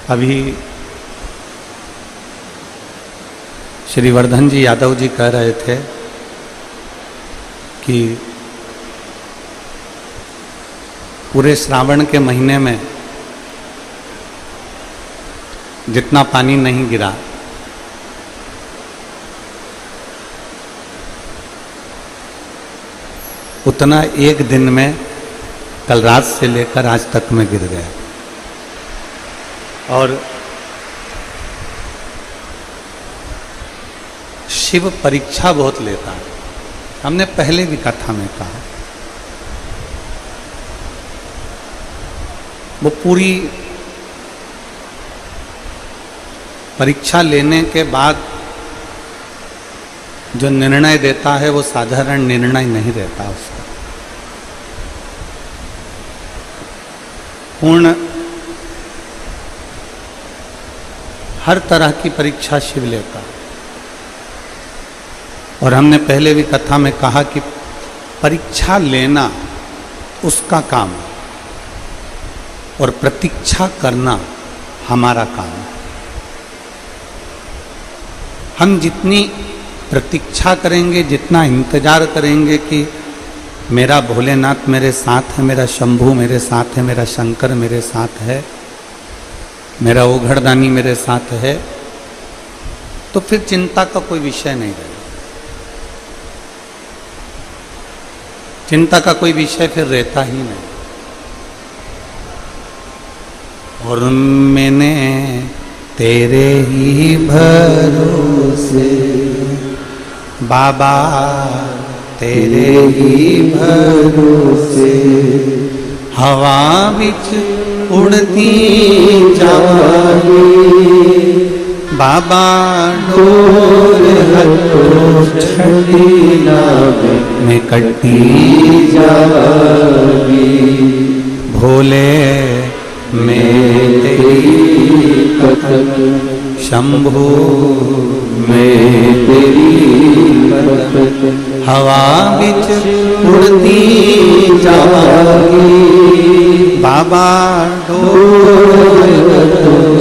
अभी श्री वर्धन जी यादव जी कह रहे थे कि पूरे श्रावण के महीने में जितना पानी नहीं गिरा उतना एक दिन में कल रात से लेकर आज तक में गिर गया। और शिव परीक्षा बहुत लेता है, हमने पहले भी कथा में कहा। वो पूरी परीक्षा लेने के बाद जो निर्णय देता है वो साधारण निर्णय नहीं रहता उसका। पूर्ण हर तरह की परीक्षा शिव लेता है। और हमने पहले भी कथा में कहा कि परीक्षा लेना उसका काम है और प्रतीक्षा करना हमारा काम है। हम जितनी प्रतीक्षा करेंगे, जितना इंतजार करेंगे कि मेरा भोलेनाथ मेरे साथ है, मेरा शंभू मेरे साथ है, मेरा शंकर मेरे साथ है, मेरा ओघड़दानी मेरे साथ है, तो फिर चिंता का कोई विषय नहीं रहेगा। चिंता का कोई विषय फिर रहता ही नहीं। और मैंने तेरे ही भरोसे बाबा, तेरे ही भरोसे हवा बिच उड़ती जाए बाबा, डोर हटो छड़ी में कटी जाए भोले मैं तेरी कथक, शंभू मैं तेरी कथक, हवा बिच उड़ती जाए बाबा, डोर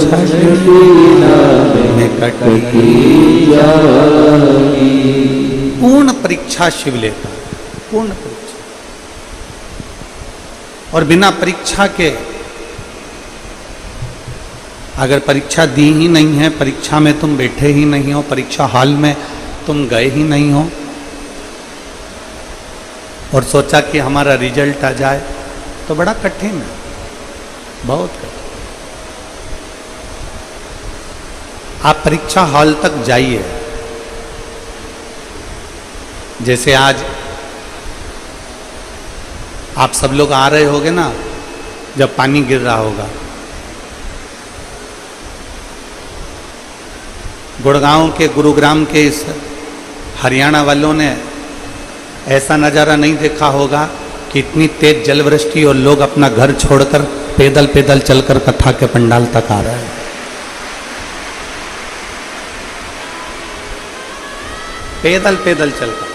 छड़ी में कटी जाए। पूर्ण परीक्षा शिव लेता, पूर्ण परीक्षा। और बिना परीक्षा के अगर परीक्षा दी ही नहीं है, परीक्षा में तुम बैठे ही नहीं हो, परीक्षा हॉल में तुम गए ही नहीं हो और सोचा कि हमारा रिजल्ट आ जाए, तो बड़ा कठिन है, बहुत कठिन। आप परीक्षा हॉल तक जाइए। जैसे आज आप सब लोग आ रहे होगे ना, जब पानी गिर रहा होगा, गुड़गांव के, गुरुग्राम के इस हरियाणा वालों ने ऐसा नज़ारा नहीं देखा होगा कि इतनी तेज जलवृष्टि और लोग अपना घर छोड़कर पैदल पैदल चलकर कथा के पंडाल तक आ रहे हैं। पैदल पैदल चलकर,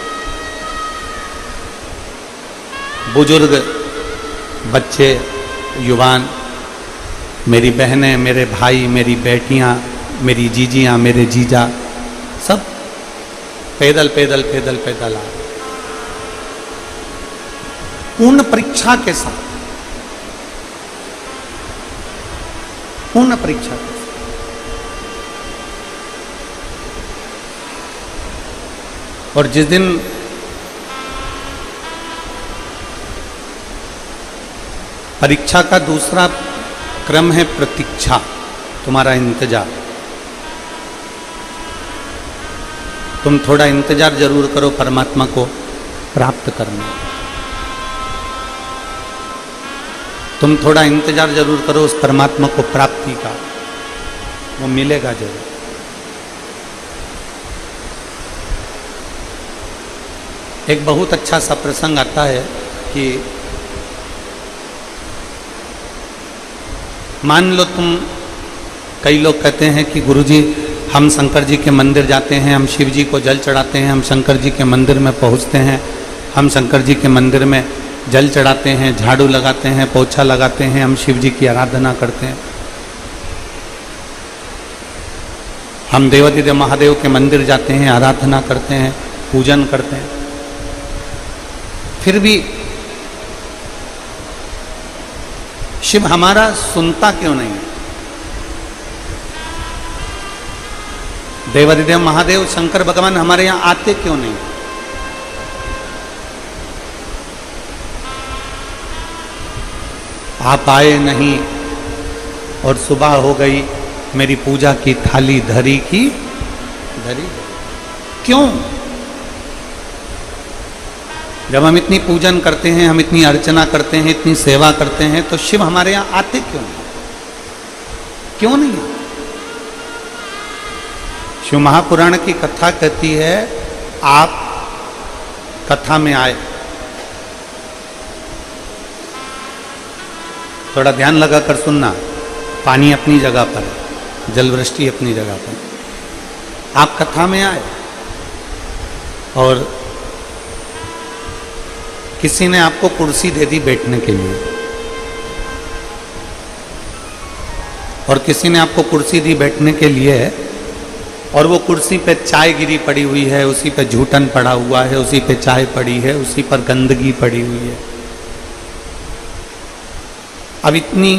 बुजुर्ग, बच्चे, युवान, मेरी बहनें, मेरे भाई, मेरी बेटियां, मेरी जीजियां, मेरे जीजा, सब पैदल पैदल पैदल पैदल आ रहे। पूर्ण परीक्षा के साथ, पूर्ण परीक्षा के साथ। और जिस दिन परीक्षा का दूसरा क्रम है प्रतीक्षा, तुम्हारा इंतजार। तुम थोड़ा इंतजार जरूर करो परमात्मा को प्राप्त करने। तुम थोड़ा इंतजार जरूर करो उस परमात्मा को प्राप्ति का, वो मिलेगा जरूर। एक बहुत अच्छा सा प्रसंग आता है कि मान लो तुम, कई लोग कहते हैं कि गुरुजी हम शंकर जी के मंदिर जाते हैं, हम शिव जी को जल चढ़ाते हैं, हम शंकर जी के मंदिर में पहुंचते हैं, हम शंकर जी के मंदिर में जल चढ़ाते हैं, झाड़ू लगाते हैं, पोछा लगाते हैं, हम शिव जी की आराधना करते हैं। हम देवाधिदेव महादेव के मंदिर जाते हैं, आराधना करते हैं, पूजन करते हैं, फिर भी शिव हमारा सुनता क्यों नहीं है? देवाधिदेव महादेव शंकर भगवान हमारे यहां आते क्यों नहीं? आप आए नहीं और सुबह हो गई, मेरी पूजा की थाली धरी की धरी। क्यों? जब हम इतनी पूजन करते हैं, हम इतनी अर्चना करते हैं, इतनी सेवा करते हैं, तो शिव हमारे यहां आते क्यों नहीं? क्यों नहीं? शिव महापुराण की कथा कहती है, आप कथा में आए, थोड़ा ध्यान लगाकर सुनना। पानी अपनी जगह पर है, जल वृष्टि अपनी जगह पर। आप कथा में आए और किसी ने आपको कुर्सी दे दी बैठने के लिए, और किसी ने आपको कुर्सी दी बैठने के लिए, और वो कुर्सी पे चाय गिरी पड़ी हुई है, उसी पे झूठन पड़ा हुआ है, उसी पे चाय पड़ी है, उसी पर गंदगी पड़ी हुई है। अब इतनी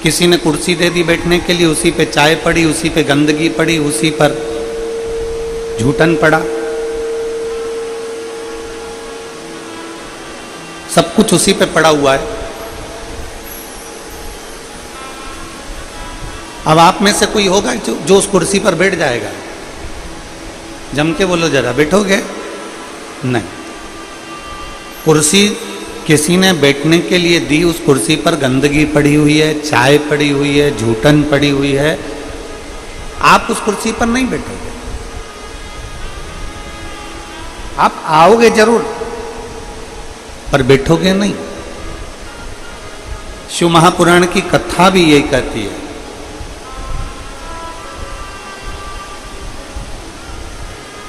किसी ने कुर्सी दे दी बैठने के लिए, उसी पे चाय पड़ी, उसी पे गंदगी पड़ी, उसी पर झूठन पड़ा, सब कुछ उसी पे पड़ा हुआ है। अब आप में से कोई होगा जो उस कुर्सी पर बैठ जाएगा? जम के बोलो जरा, बैठोगे? नहीं। कुर्सी किसी ने बैठने के लिए दी, उस कुर्सी पर गंदगी पड़ी हुई है, चाय पड़ी हुई है, झूठन पड़ी हुई है, आप उस कुर्सी पर नहीं बैठोगे। आप आओगे जरूर, पर बैठोगे नहीं। शिव महापुराण की कथा भी यही कहती है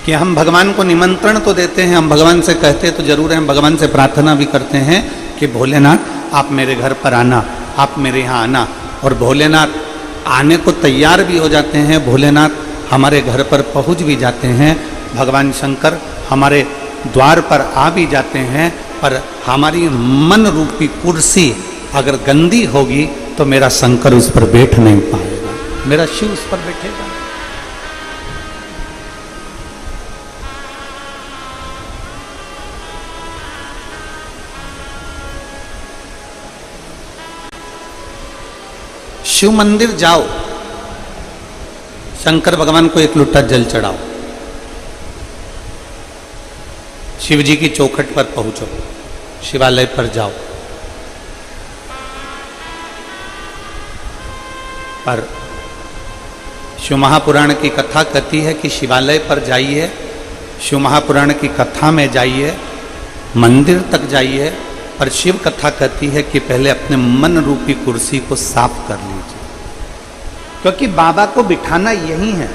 कि हम भगवान को निमंत्रण तो देते हैं, हम भगवान से कहते तो जरूर हैं, हम भगवान से प्रार्थना भी करते हैं कि भोलेनाथ आप मेरे घर पर आना, आप मेरे यहाँ आना। और भोलेनाथ आने को तैयार भी हो जाते हैं, भोलेनाथ हमारे घर पर पहुँच भी जाते हैं, भगवान शंकर हमारे द्वार पर आ भी जाते हैं। पर हमारी मन रूपी कुर्सी अगर गंदी होगी तो मेरा शंकर उस पर बैठ नहीं पाएगा, मेरा शिव उस पर बैठेगा। शिव मंदिर जाओ, शंकर भगवान को एक लोटा जल चढ़ाओ, शिव जी की चौखट पर पहुंचो, शिवालय पर जाओ। पर शिव महापुराण की कथा कहती है कि शिवालय पर जाइए, शिव महापुराण की कथा में जाइए, मंदिर तक जाइए, पर शिव कथा कहती है कि पहले अपने मन रूपी कुर्सी को साफ कर लीजिए, क्योंकि बाबा को बिठाना यही है।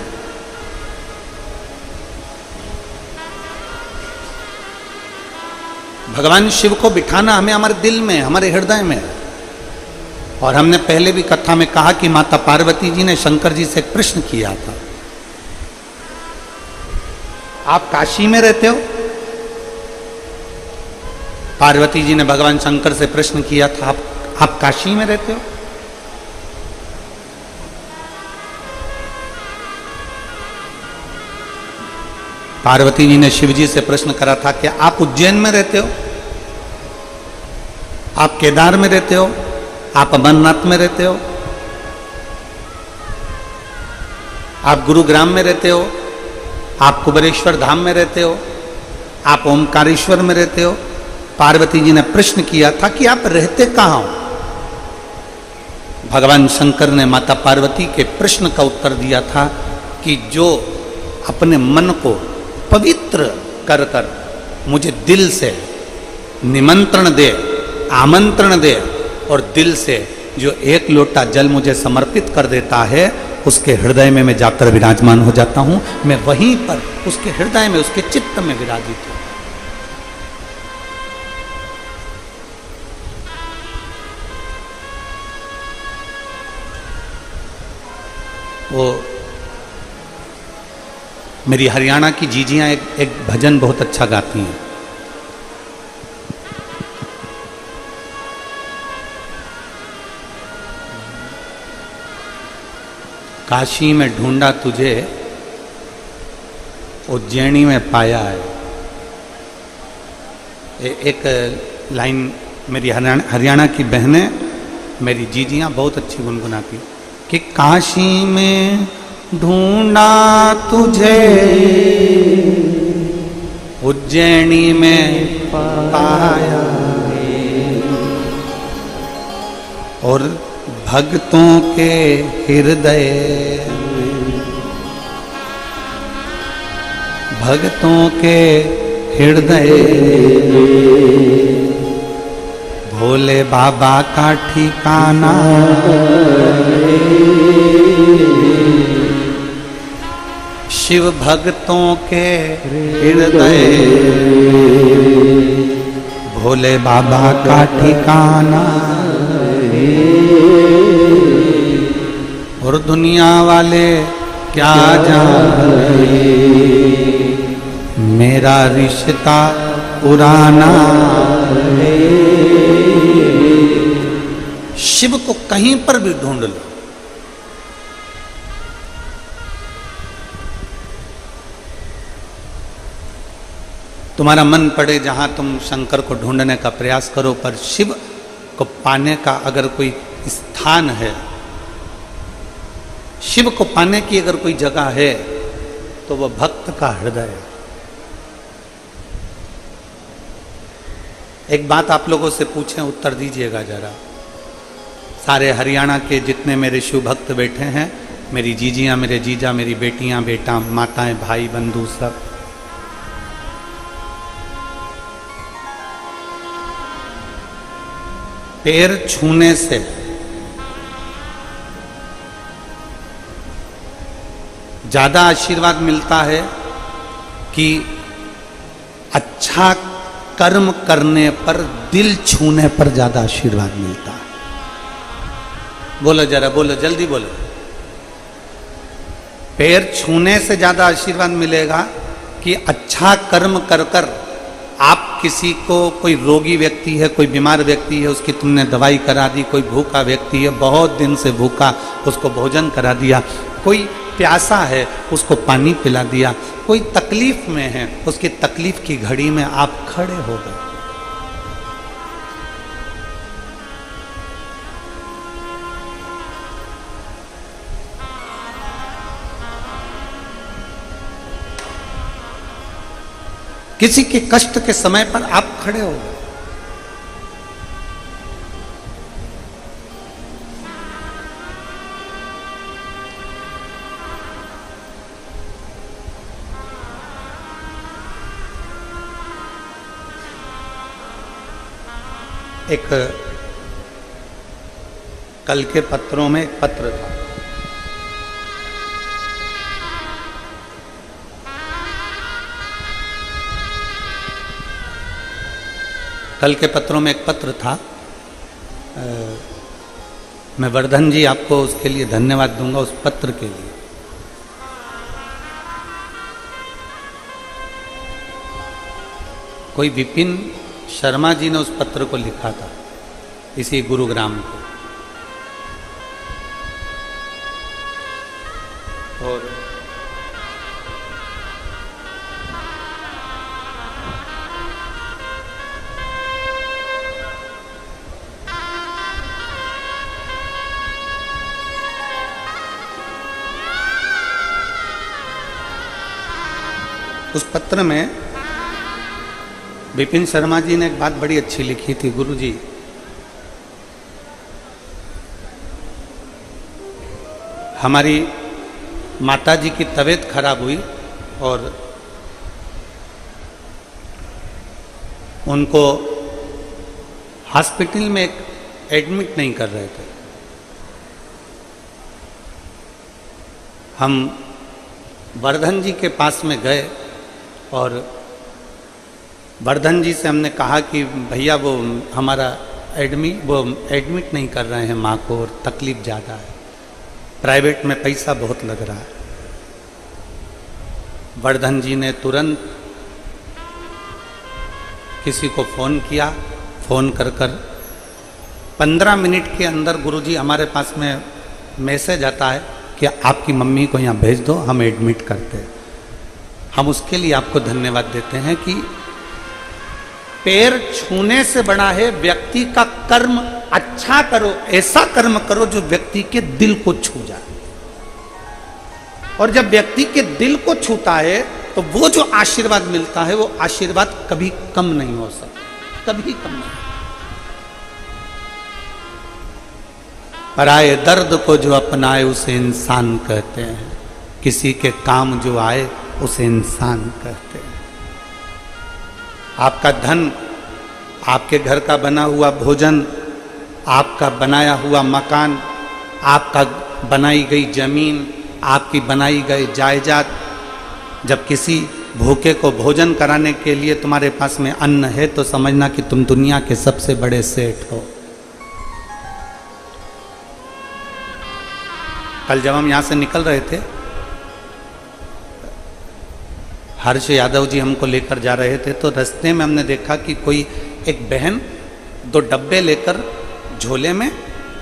भगवान शिव को बिठाना हमें हमारे दिल में, हमारे हृदय में। और हमने पहले भी कथा में कहा कि माता पार्वती जी ने शंकर जी से प्रश्न किया था, आप काशी में रहते हो? पार्वती जी ने भगवान शंकर से प्रश्न किया था, आप काशी में रहते हो? पार्वती जी ने शिव जी से प्रश्न करा था कि आप उज्जैन में रहते हो, आप केदार में रहते हो, आप अमरनाथ में रहते हो, आप गुरुग्राम में रहते हो, आप कुबेरेश्वर धाम में रहते हो, आप ओमकारेश्वर में रहते हो। पार्वती जी ने प्रश्न किया था कि आप रहते कहाँ हो? भगवान शंकर ने माता पार्वती के प्रश्न का उत्तर दिया था कि जो अपने मन को पवित्र कर कर मुझे दिल से निमंत्रण दे, आमंत्रण दे, और दिल से जो एक लोटा जल मुझे समर्पित कर देता है, उसके हृदय में मैं जाकर विराजमान हो जाता हूं। मैं वहीं पर उसके हृदय में, उसके चित्त में विराजित हूं। वो मेरी हरियाणा की जीजियाँ एक भजन बहुत अच्छा गाती हैं। काशी में ढूंढा तुझे, उज्जैनी में पाया है। एक लाइन मेरी हरियाणा की बहनें, मेरी जीजियाँ बहुत अच्छी गुनगुनाती कि काशी में ढूंढा तुझे, उज्जैनी में पाया और भक्तों के हृदय, भक्तों के हृदय भोले बाबा का ठिकाना। शिव भक्तों के हृदय भोले बाबा का ठिकाना। और दुनिया वाले क्या जाने मेरा रिश्ता पुराना। शिव को कहीं पर भी ढूंढ लो, तुम्हारा मन पड़े जहां तुम शंकर को ढूंढने का प्रयास करो, पर शिव को पाने का अगर कोई स्थान है, शिव को पाने की अगर कोई जगह है, तो वह भक्त का हृदय है। एक बात आप लोगों से पूछें, उत्तर दीजिएगा जरा। सारे हरियाणा के जितने मेरे शिव भक्त बैठे हैं, मेरी जीजियां, मेरे जीजा, मेरी बेटियां, बेटा, माताएं, भाई, बंधु, सब, पैर छूने से ज्यादा आशीर्वाद मिलता है कि अच्छा कर्म करने पर, दिल छूने पर ज्यादा आशीर्वाद मिलता है। बोलो जरा, बोलो, जल्दी बोलो। पैर छूने से ज्यादा आशीर्वाद मिलेगा कि अच्छा कर्म कर कर आप किसी को, कोई रोगी व्यक्ति है, कोई बीमार व्यक्ति है, उसकी तुमने दवाई करा दी, कोई भूखा व्यक्ति है, बहुत दिन से भूखा, उसको भोजन करा दिया, कोई प्यासा है, उसको पानी पिला दिया, कोई तकलीफ में है, उसकी तकलीफ की घड़ी में आप खड़े हो गए। किसी के कष्ट के समय पर आप खड़े हो गए। एक कल के पत्रों में एक पत्र था, कल के पत्रों में एक पत्र था। मैं वर्धन जी आपको उसके लिए धन्यवाद दूंगा, उस पत्र के लिए। कोई विपिन शर्मा जी ने उस पत्र को लिखा था, इसी गुरुग्राम को। और उस पत्र में विपिन शर्मा जी ने एक बात बड़ी अच्छी लिखी थी। गुरु जी, हमारी माता जी की तबीयत खराब हुई और उनको हॉस्पिटल में एडमिट नहीं कर रहे थे। हम वर्धन जी के पास में गए और वर्धन जी से हमने कहा कि भैया वो हमारा एडमिट नहीं कर रहे हैं माँ को और तकलीफ ज़्यादा है, प्राइवेट में पैसा बहुत लग रहा है। वर्धन जी ने तुरंत किसी को फ़ोन किया। फ़ोन कर 15 मिनट के अंदर गुरुजी हमारे पास में मैसेज आता है कि आपकी मम्मी को यहाँ भेज दो, हम एडमिट करते हैं। हम उसके लिए आपको धन्यवाद देते हैं कि पैर छूने से बड़ा है व्यक्ति का कर्म। अच्छा करो, ऐसा कर्म करो जो व्यक्ति के दिल को छू जाए। और जब व्यक्ति के दिल को छूता है तो वो जो आशीर्वाद मिलता है वो आशीर्वाद कभी कम नहीं हो सकता, कभी कम नहीं। पराये दर्द को जो अपनाए उसे इंसान कहते हैं, किसी के काम जो आए उसे इंसान कहते हैं। आपका धन, आपके घर का बना हुआ भोजन, आपका बनाया हुआ मकान, आपका बनाई गई जमीन, आपकी बनाई गई जायदाद, जब किसी भूखे को भोजन कराने के लिए तुम्हारे पास में अन्न है तो समझना कि तुम दुनिया के सबसे बड़े सेठ हो। कल जब हम यहाँ से निकल रहे थे, हर्ष यादव जी हमको लेकर जा रहे थे, तो रास्ते में हमने देखा कि कोई एक बहन 2 डब्बे लेकर झोले में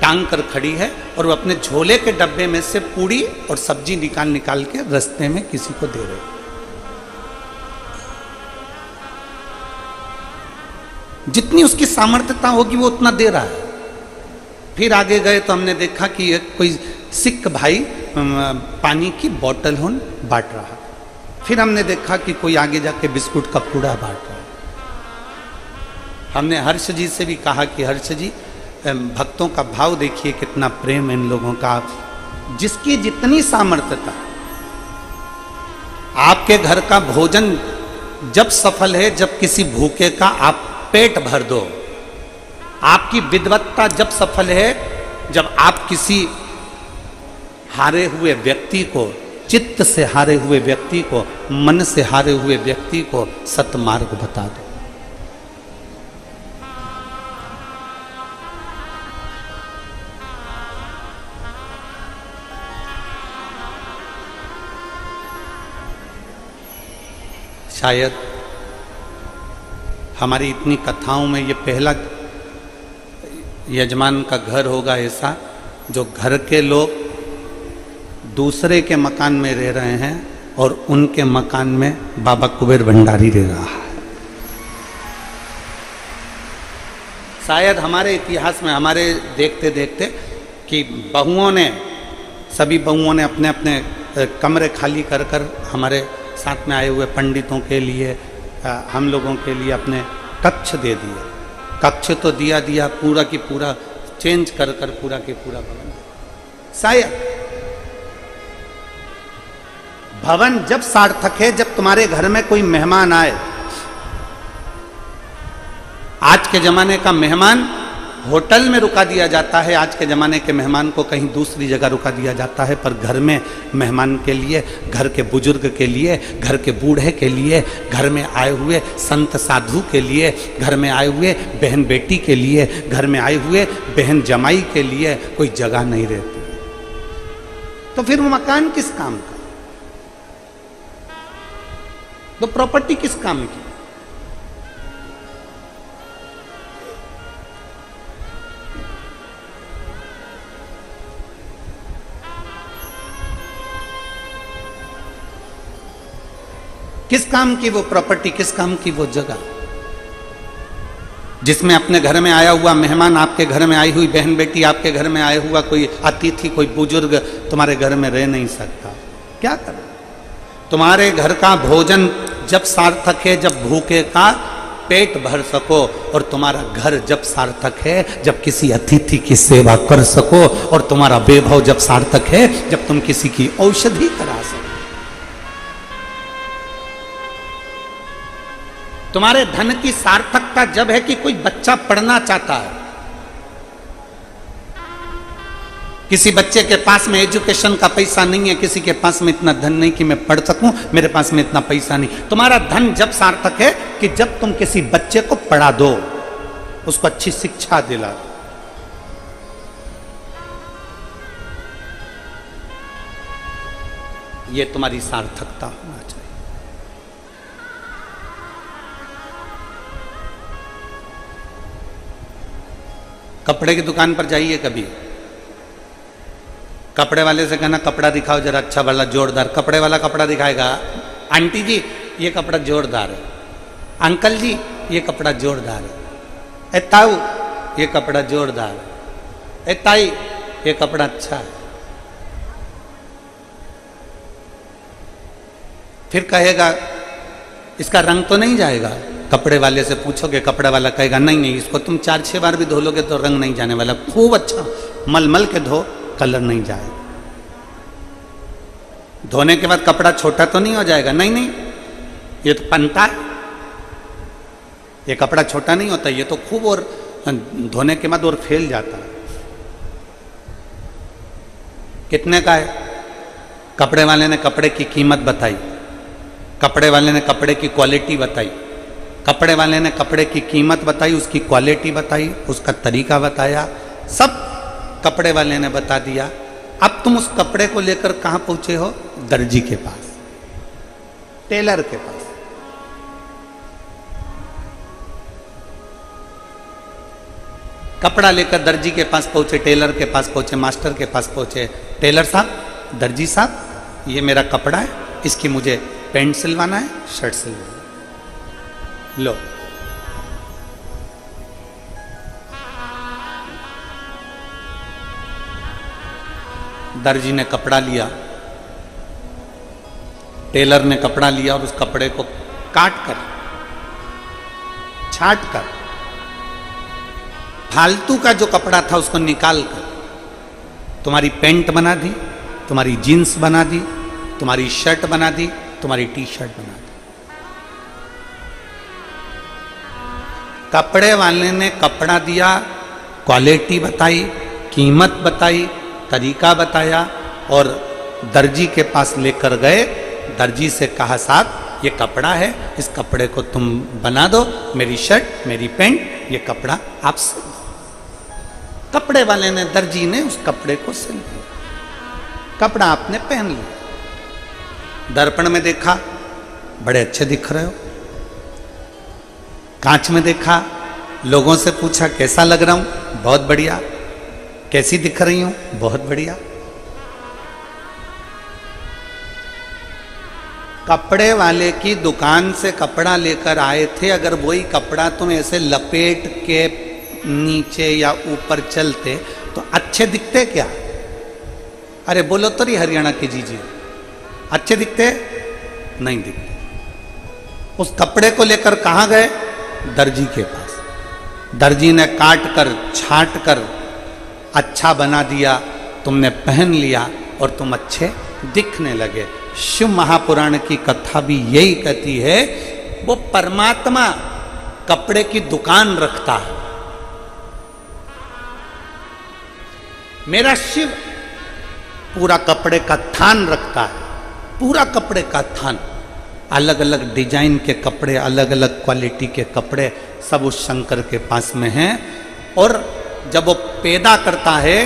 टांग कर खड़ी है और वो अपने झोले के डब्बे में से पूड़ी और सब्जी निकाल के रास्ते में किसी को दे रहे। जितनी उसकी सामर्थ्यता होगी वो उतना दे रहा है। फिर आगे गए तो हमने देखा कि एक कोई सिख भाई पानी की बोतल बांट रहा। फिर हमने देखा कि कोई आगे जाके बिस्कुट का पूड़ा बांट रहा। हमने हर्ष जी से भी कहा कि हर्ष जी, भक्तों का भाव देखिए, कितना प्रेम इन लोगों का। जिसकी जितनी सामर्थ्यता, आपके घर का भोजन जब सफल है जब किसी भूखे का आप पेट भर दो। आपकी विद्वत्ता जब सफल है जब आप किसी हारे हुए व्यक्ति को, चित्त से हारे हुए व्यक्ति को, मन से हारे हुए व्यक्ति को सतमार्ग बता दो। शायद हमारी इतनी कथाओं में ये पहला यजमान का घर होगा ऐसा, जो घर के लोग दूसरे के मकान में रह रहे हैं और उनके मकान में बाबा कुबेर भंडारी रह रहा है। शायद हमारे इतिहास में, हमारे देखते देखते कि सभी बहुओं ने अपने अपने कमरे खाली कर हमारे साथ में आए हुए पंडितों के लिए, हम लोगों के लिए अपने कक्ष दे दिए। कक्ष तो दिया पूरा की पूरा चेंज कर पूरा की पूरा भवन। शायद भवन जब सार्थक है जब तुम्हारे घर में कोई मेहमान आए। आज के जमाने का मेहमान होटल में रुका दिया जाता है, आज के ज़माने के मेहमान को कहीं दूसरी जगह रुका दिया जाता है, पर घर में मेहमान के लिए, घर के बुजुर्ग के लिए, घर के बूढ़े के लिए, घर में आए हुए संत साधु के लिए, घर में आए हुए बहन बेटी के लिए, घर में आए हुए बहन जमाई के लिए कोई जगह नहीं रहती। तो फिर वो मकान किस काम का, तो प्रॉपर्टी किस काम की? किस काम की वो प्रॉपर्टी, किस काम की वो जगह जिसमें अपने घर में आया हुआ मेहमान, आपके घर में आई हुई बहन बेटी, आपके घर में आया हुआ कोई अतिथि, कोई बुजुर्ग तुम्हारे घर में रह नहीं सकता। क्या करें? तुम्हारे घर का भोजन जब सार्थक है जब भूखे का पेट भर सको, और तुम्हारा घर जब सार्थक है जब किसी अतिथि की सेवा कर सको, और तुम्हारा वैभव जब सार्थक है जब तुम किसी की औषधि करा सको। तुम्हारे धन की सार्थकता जब है कि कोई बच्चा पढ़ना चाहता है, किसी बच्चे के पास में एजुकेशन का पैसा नहीं है, किसी के पास में इतना धन नहीं कि मैं पढ़ सकूं, मेरे पास में इतना पैसा नहीं। तुम्हारा धन जब सार्थक है कि जब तुम किसी बच्चे को पढ़ा दो, उसको अच्छी शिक्षा दिला दो। ये तुम्हारी सार्थकता होना चाहिए। कपड़े की दुकान पर जाइए कभी, कपड़े वाले से कहना कपड़ा दिखाओ जरा अच्छा वाला जोरदार, कपड़े वाला कपड़ा दिखाएगा, आंटी जी ये कपड़ा जोरदार है, अंकल जी ये कपड़ा जोरदार है, ए ताऊ ये कपड़ा जोरदार है, ए ताई ये कपड़ा अच्छा है। फिर कहेगा इसका रंग तो नहीं जाएगा, कपड़े वाले से पूछोगे, कपड़े वाला कहेगा नहीं नहीं इसको तुम 4-6 बार भी धो लोगे तो रंग नहीं जाने वाला, खूब अच्छा मल के धो कलर नहीं जाएगा। धोने के बाद कपड़ा छोटा तो नहीं हो जाएगा, नहीं नहीं ये तो पनता है, ये कपड़ा छोटा नहीं होता, ये तो खूब और धोने के बाद और फैल जाता है। कितने का है? कपड़े वाले ने कपड़े की कीमत बताई, कपड़े वाले ने कपड़े की क्वालिटी बताई, कपड़े वाले ने कपड़े की कीमत बताई, उसकी क्वालिटी बताई, उसका तरीका बताया, सब कपड़े वाले ने बता दिया। अब तुम उस कपड़े को लेकर कहां पहुंचे हो? दर्जी के पास, टेलर के पास। कपड़ा लेकर दर्जी के पास पहुंचे, टेलर के पास पहुंचे, मास्टर के पास पहुंचे। टेलर साहब, दर्जी साहब, ये मेरा कपड़ा है, इसकी मुझे पैंट सिलवाना है, शर्ट सिलवाना है, लो। दर्जी ने कपड़ा लिया, टेलर ने कपड़ा लिया और उस कपड़े को काट कर, छाट कर, फालतू का जो कपड़ा था उसको निकाल कर तुम्हारी पैंट बना दी, तुम्हारी जीन्स बना दी, तुम्हारी शर्ट बना दी, तुम्हारी टी शर्ट बना दी। कपड़े वाले ने कपड़ा दिया, क्वालिटी बताई, कीमत बताई, तरीका बताया और दर्जी के पास लेकर गए। दर्जी से कहा साहब ये कपड़ा है, इस कपड़े को तुम बना दो, मेरी शर्ट मेरी पैंट, ये कपड़ा आप सिल दो। कपड़े वाले ने, दर्जी ने उस कपड़े को सिल दिया, कपड़ा आपने पहन लिया। दर्पण में देखा, बड़े अच्छे दिख रहे हो। कांच में देखा, लोगों से पूछा कैसा लग रहा हूं? बहुत बढ़िया। कैसी दिख रही हूं? बहुत बढ़िया। कपड़े वाले की दुकान से कपड़ा लेकर आए थे, अगर वही कपड़ा तुम ऐसे लपेट के नीचे या ऊपर चलते तो अच्छे दिखते क्या? अरे बोलो तो रही हरियाणा के जीजी, अच्छे दिखते? नहीं दिखते। उस कपड़े को लेकर कहां गए? दर्जी के पास। दर्जी ने काट कर, छाट कर अच्छा बना दिया, तुमने पहन लिया और तुम अच्छे दिखने लगे। शिव महापुराण की कथा भी यही कहती है, वो परमात्मा कपड़े की दुकान रखता है। मेरा शिव पूरा कपड़े का थान रखता है, पूरा कपड़े का थान। अलग अलग डिजाइन के कपड़े, अलग अलग क्वालिटी के कपड़े सब उस शंकर के पास में हैं। और जब वो पैदा करता है,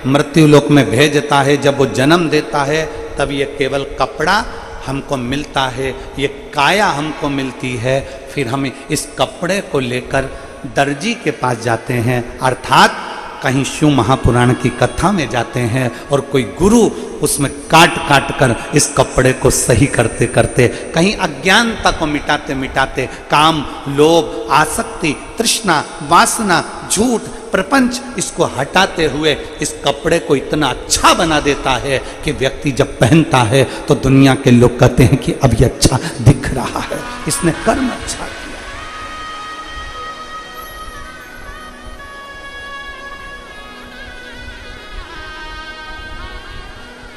मृत्यु लोक में भेजता है, जब वो जन्म देता है, तब ये केवल कपड़ा हमको मिलता है, ये काया हमको मिलती है। फिर हम इस कपड़े को लेकर दर्जी के पास जाते हैं, अर्थात कहीं शिव महापुराण की कथा में जाते हैं और कोई गुरु उसमें काट काट कर इस कपड़े को सही करते करते, कहीं अज्ञानता को मिटाते मिटाते, काम, लोभ, आसक्ति, तृष्णा, वासना, झूठ, प्रपंच, इसको हटाते हुए इस कपड़े को इतना अच्छा बना देता है कि व्यक्ति जब पहनता है तो दुनिया के लोग कहते हैं कि अब ये अच्छा दिख रहा है, इसने कर्म अच्छा किया।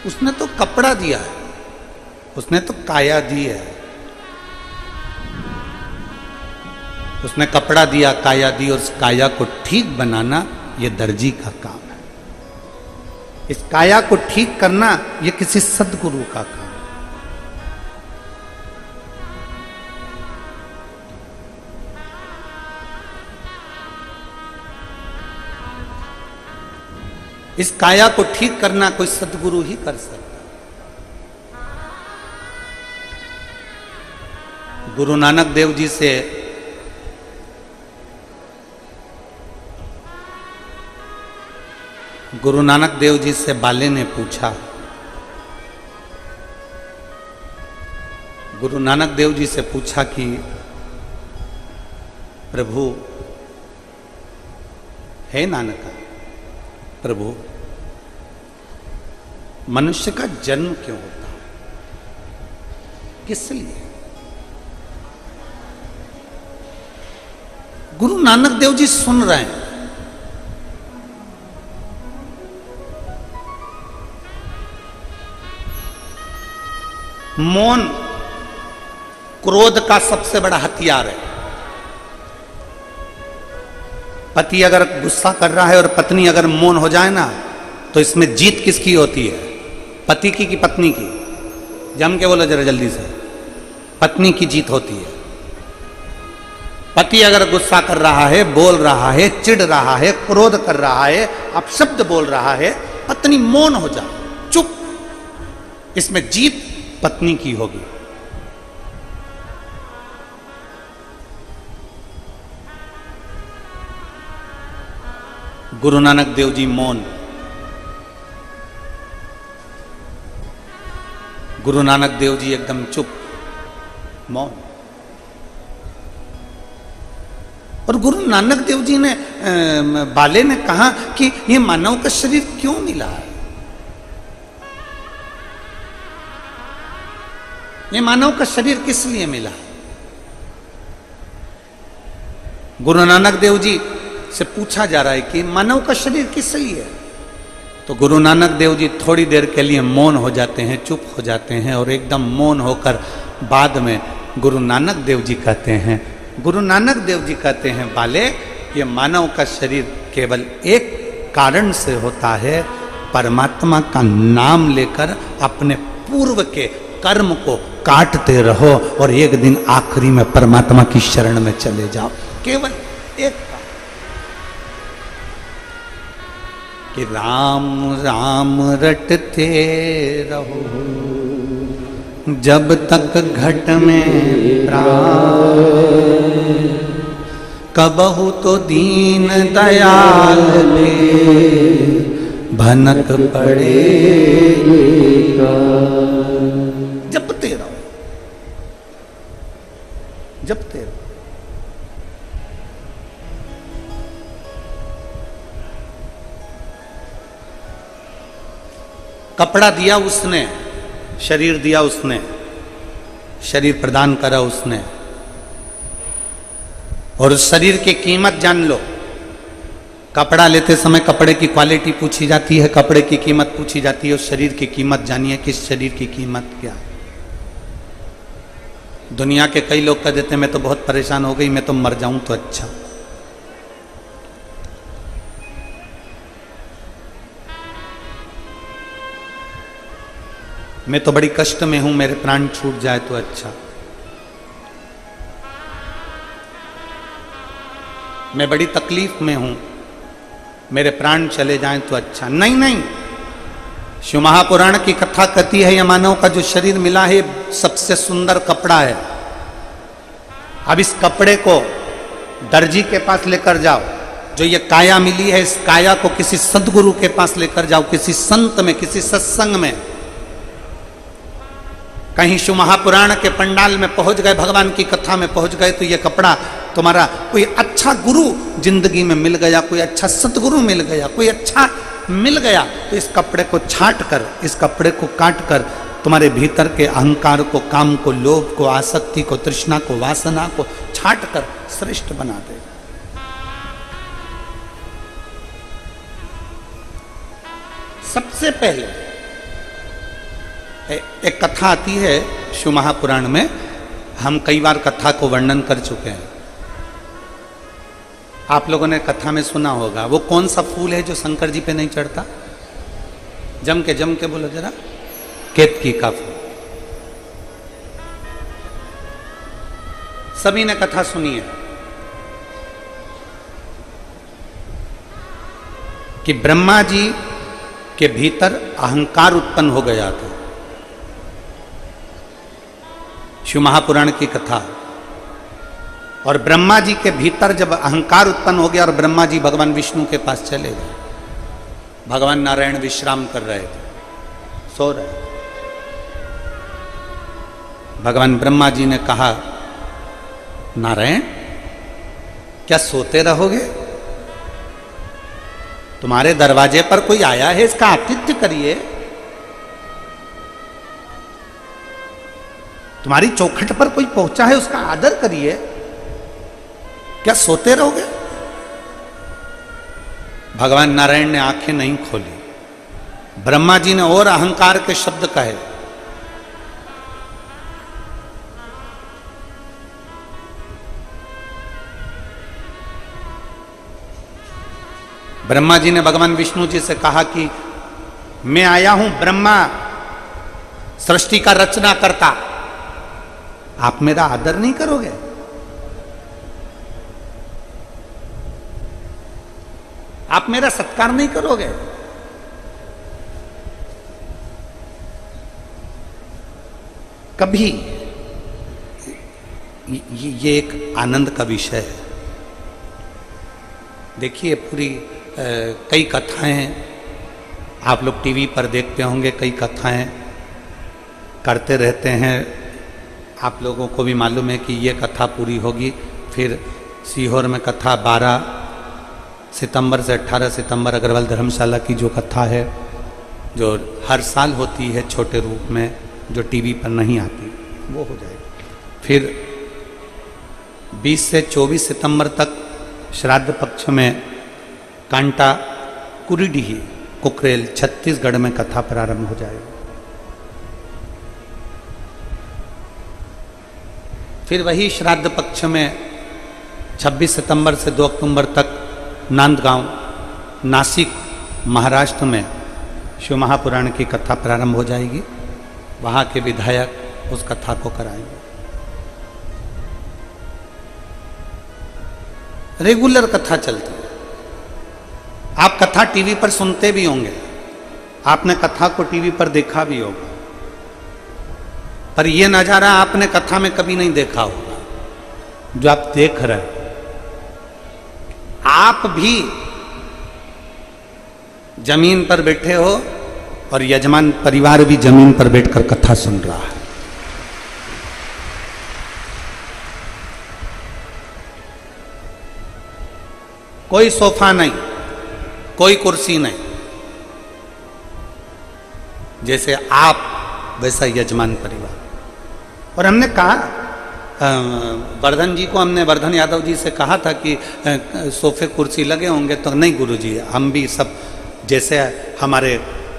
उसने तो कपड़ा दिया है, उसने तो काया दी है। उसने कपड़ा दिया, काया दी, और उस काया को ठीक बनाना ये दर्जी का काम है। इस काया को ठीक करना ये किसी सद्गुरु का काम है। इस काया को ठीक करना कोई सद्गुरु ही कर सकता। गुरु नानक देव जी से गुरु नानक देव जी से बाले ने पूछा, गुरु नानक देव जी से पूछा कि प्रभु, हे नानका, प्रभु मनुष्य का जन्म क्यों होता है, किस लिए? गुरु नानक देव जी सुन रहे हैं। मौन क्रोध का सबसे बड़ा हथियार है। पति अगर गुस्सा कर रहा है और पत्नी अगर मौन हो जाए ना, तो इसमें जीत किसकी होती है? पति की कि पत्नी की? जम के बोलो जरा जल्दी से। पत्नी की जीत होती है। पति अगर गुस्सा कर रहा है, बोल रहा है, चिढ़ रहा है, क्रोध कर रहा है, अपशब्द बोल रहा है, पत्नी मौन हो जाए, चुप, इसमें जीत पत्नी की होगी। गुरु नानक देव जी मौन। गुरु नानक देव जी एकदम चुप, मौन। और गुरु नानक देव जी ने बाले ने कहा कि ये मानव का शरीर क्यों मिला है, ये मानव का शरीर किस लिए मिला? गुरु नानक देव जी से पूछा जा रहा है कि मानव का शरीर किस लिए है। तो गुरु नानक देव जी थोड़ी देर के लिए मौन हो जाते हैं, चुप हो जाते हैं, और एकदम मौन होकर बाद में गुरु नानक देव जी कहते हैं, गुरु नानक देव जी कहते हैं, बाले, ये मानव का शरीर केवल एक कारण से होता है, परमात्मा का नाम लेकर अपने पूर्व के कर्म को काटते रहो और एक दिन आखिरी में परमात्मा की शरण में चले जाओ। केवल एक का, कि राम राम रटते रहो जब तक घट में प्राण, कबहु तो दीन दयाल के भनक पड़ेगा। जपते रहो, जपते रहो। कपड़ा दिया उसने, शरीर दिया उसने, शरीर प्रदान करा उसने, और उस शरीर की कीमत जान लो। कपड़ा लेते समय कपड़े की क्वालिटी पूछी जाती है, कपड़े की कीमत पूछी जाती है, उस शरीर की कीमत जानिए, किस शरीर की कीमत क्या। दुनिया के कई लोग कह देते हैं मैं तो बहुत परेशान हो गई, मैं तो मर जाऊं तो अच्छा। मैं तो बड़ी कष्ट में हूं, मेरे प्राण छूट जाए तो अच्छा। मैं बड़ी तकलीफ में हूं, मेरे प्राण चले जाएं तो अच्छा। नहीं नहीं, शिव महापुराण की कथा कहती है, यह मानव का जो शरीर मिला है सबसे सुंदर कपड़ा है। अब इस कपड़े को दर्जी के पास लेकर जाओ, जो ये काया मिली है, इस काया को किसी सदगुरु के पास लेकर जाओ, किसी संत में, किसी सत्संग में। कहीं शिव महापुराण के पंडाल में पहुंच गए, भगवान की कथा में पहुंच गए, तो ये कपड़ा तुम्हारा कोई अच्छा गुरु जिंदगी में मिल गया, कोई अच्छा सतगुरु मिल गया, कोई अच्छा मिल गया, तो इस कपड़े को छाट कर, इस कपड़े को काट कर तुम्हारे भीतर के अहंकार को, काम को, लोभ को, आसक्ति को, तृष्णा को, वासना को छाट कर श्रेष्ठ बना दे। सबसे पहले एक कथा आती है शिव महापुराण में, हम कई बार कथा को वर्णन कर चुके हैं, आप लोगों ने कथा में सुना होगा। वो कौन सा फूल है जो शंकर जी पे नहीं चढ़ता? जम के बोलो जरा। केतकी का फूल। सभी ने कथा सुनी है कि ब्रह्मा जी के भीतर अहंकार उत्पन्न हो गया था। शिव महापुराण की कथा। और ब्रह्मा जी के भीतर जब अहंकार उत्पन्न हो गया और ब्रह्मा जी भगवान विष्णु के पास चले गए, भगवान नारायण विश्राम कर रहे थे, सो रहे थे। भगवान ब्रह्मा जी ने कहा, नारायण क्या सोते रहोगे? तुम्हारे दरवाजे पर कोई आया है, इसका आतिथ्य करिए। तुम्हारी चौखट पर कोई पहुंचा है, उसका आदर करिए। क्या सोते रहोगे? भगवान नारायण ने आंखें नहीं खोली। ब्रह्मा जी ने और अहंकार के शब्द कहे, ब्रह्मा जी ने भगवान विष्णु जी से कहा कि मैं आया हूं ब्रह्मा, सृष्टि का रचना करता, आप मेरा आदर नहीं करोगे? आप मेरा सत्कार नहीं करोगे? कभी ये एक आनंद का विषय है। देखिए पूरी कई कथाएं आप लोग टीवी पर देखते होंगे, कई कथाएं करते रहते हैं। आप लोगों को भी मालूम है कि ये कथा पूरी होगी, फिर सीहोर में कथा 12 सितंबर से 18 सितंबर अग्रवाल धर्मशाला की जो कथा है, जो हर साल होती है छोटे रूप में, जो टीवी पर नहीं आती, वो हो जाएगी। फिर 20 से 24 सितंबर तक श्राद्ध पक्ष में कांटा कुरीडीही कुकरेल छत्तीसगढ़ में कथा प्रारंभ हो जाएगी। फिर वही श्राद्ध पक्ष में 26 सितंबर से 2 अक्टूबर तक नांदगांव नासिक महाराष्ट्र में शिव महापुराण की कथा प्रारंभ हो जाएगी। वहाँ के विधायक उस कथा को कराएंगे। रेगुलर कथा चलती है। आप कथा टीवी पर सुनते भी होंगे, आपने कथा को टीवी पर देखा भी होगा, पर यह नजारा आपने कथा में कभी नहीं देखा होगा जो आप देख रहे हैं। आप भी जमीन पर बैठे हो और यजमान परिवार भी जमीन पर बैठकर कथा सुन रहा है। कोई सोफा नहीं, कोई कुर्सी नहीं, जैसे आप वैसा यजमान परिवार। और हमने कहा, वर्धन जी को हमने, वर्धन यादव जी से कहा था कि सोफे कुर्सी लगे होंगे, तो नहीं गुरुजी, हम भी सब जैसे हमारे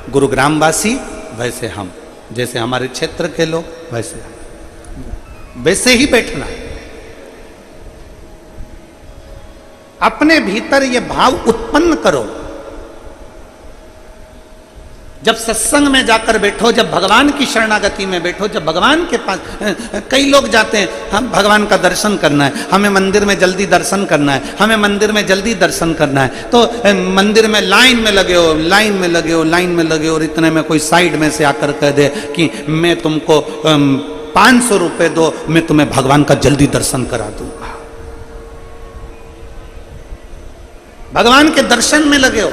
गुरुग्राम वासी वैसे हम, जैसे हमारे क्षेत्र के लोग वैसे हम, वैसे ही बैठना। अपने भीतर ये भाव उत्पन्न करो। जब सत्संग में जाकर बैठो, जब भगवान की शरणागति में बैठो, जब भगवान के पास, कई लोग जाते हैं, हम भगवान का दर्शन करना है, हमें मंदिर में जल्दी दर्शन करना है, हमें मंदिर में जल्दी दर्शन करना है, तो मंदिर में लाइन में लगे हो, लाइन में लगे हो, लाइन में लगे हो, और इतने में कोई साइड में से आकर कह दे कि मैं तुमको 500 रुपए दो, मैं तुम्हें भगवान का जल्दी दर्शन करा दूंगा। भगवान के दर्शन में लगे हो,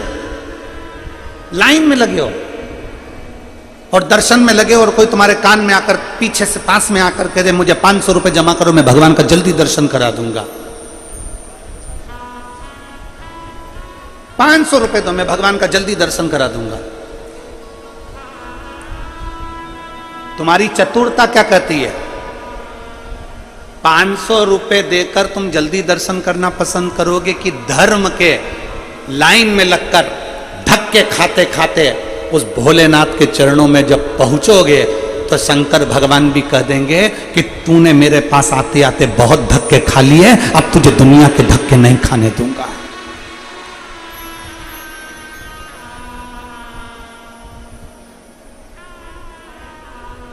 लाइन में लगे हो, और दर्शन में लगे, और कोई तुम्हारे कान में आकर, पीछे से पास में आकर कह दे मुझे 500 रुपए जमा करो, मैं भगवान का जल्दी दर्शन करा दूंगा। 500 रुपए दो, मैं भगवान का जल्दी दर्शन करा दूंगा। तुम्हारी चतुरता क्या कहती है? 500 रुपए देकर तुम जल्दी दर्शन करना पसंद करोगे कि धर्म के लाइन में लगकर धक्के खाते खाते उस भोलेनाथ के चरणों में जब पहुंचोगे तो शंकर भगवान भी कह देंगे कि तूने मेरे पास आते आते बहुत धक्के खा लिए, अब तुझे दुनिया के धक्के नहीं खाने दूंगा।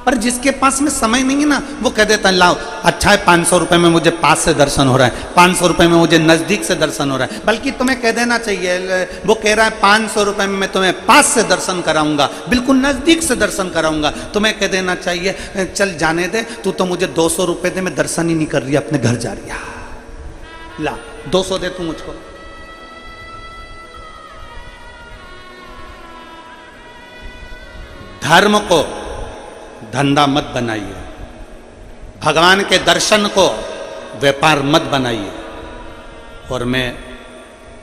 पर जिसके पास में समय नहीं है ना, वो कह देता है लाओ, अच्छा है 500 रुपए में मुझे पास से दर्शन हो रहा है, 500 रुपए में मुझे नजदीक से दर्शन हो रहा है। बल्कि तुम्हें कह देना चाहिए, वो कह रहा है 500 रुपए में मैं तुम्हें पास से दर्शन कराऊंगा, बिल्कुल नजदीक से दर्शन कराऊंगा। तुम्हें कह देना चाहिए चल जाने दे, तू तो मुझे 200 रुपए दे, मैं दर्शन ही नहीं कर रही, अपने घर जा रही है, ला 200 दे तू मुझको। धर्म को धंधा मत बनाइए, भगवान के दर्शन को व्यापार मत बनाइए। और मैं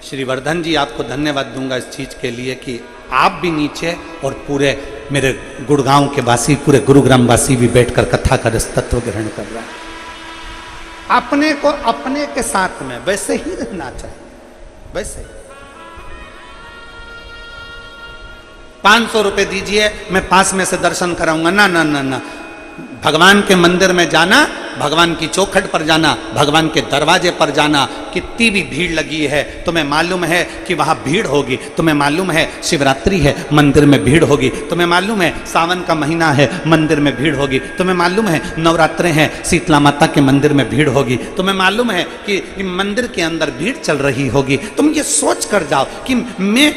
श्री वर्धन जी आपको धन्यवाद दूंगा इस चीज के लिए कि आप भी नीचे और पूरे मेरे गुड़गांव के वासी, पूरे गुरुग्राम वासी भी बैठकर कथा का रस तत्व ग्रहण कर रहा है। अपने को अपने के साथ में वैसे ही रहना चाहिए, वैसे ही। 500 रुपए दीजिए, मैं पास में से दर्शन कराऊंगा, ना ना ना ना। भगवान के मंदिर में जाना, भगवान की चौखट पर जाना, भगवान के दरवाजे पर जाना, कितनी भी भीड़ लगी है, तुम्हें मालूम है कि वहां भीड़ होगी, तुम्हें मालूम है शिवरात्रि है, मंदिर में भीड़ होगी, तुम्हें मालूम है सावन का महीना है, मंदिर में भीड़ होगी, तुम्हें मालूम है नवरात्रे हैं, शीतला माता के मंदिर में भीड़ होगी, तुम्हें मालूम है कि मंदिर के अंदर भीड़ चल रही होगी। तुम ये सोच कर जाओ कि मैं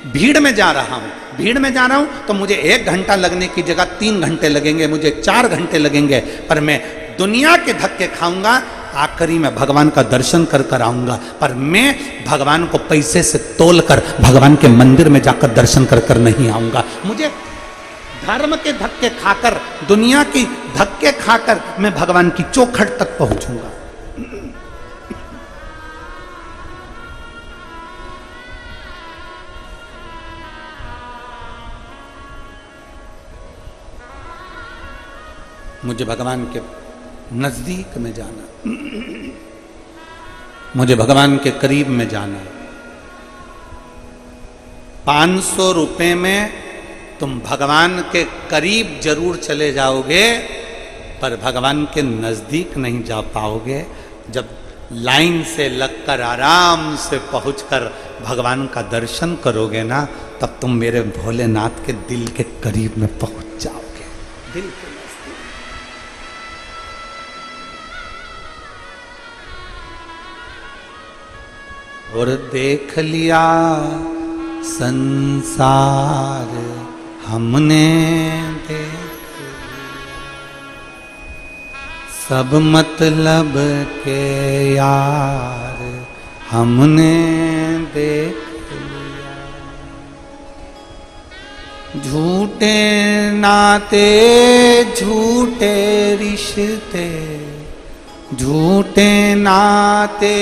भीड़ में जा रहा हूं, भीड़ में जा रहा हूं तो मुझे 1 घंटा लगने की जगह 3 घंटे लगेंगे, मुझे 4 घंटे लगेंगे, पर मैं दुनिया के धक्के खाऊंगा, आखिरी में भगवान का दर्शन कर कर आऊंगा। पर मैं भगवान को पैसे से तोल कर भगवान के मंदिर में जाकर दर्शन कर कर नहीं आऊंगा। मुझे धर्म के धक्के खाकर, दुनिया की धक्के खाकर मैं भगवान की चौखट तक पहुंचूंगा। मुझे भगवान के नजदीक में जाना, मुझे भगवान के करीब में जाना। 500 रुपए में तुम भगवान के करीब जरूर चले जाओगे, पर भगवान के नजदीक नहीं जा पाओगे। जब लाइन से लगकर आराम से पहुंचकर भगवान का दर्शन करोगे ना, तब तुम मेरे भोलेनाथ के दिल के करीब में पहुंच जाओगे, दिल के। और देख लिया संसार हमने, देख सब मतलब के यार हमने देख लिया। झूठे नाते झूठे रिश्ते, झूठे नाते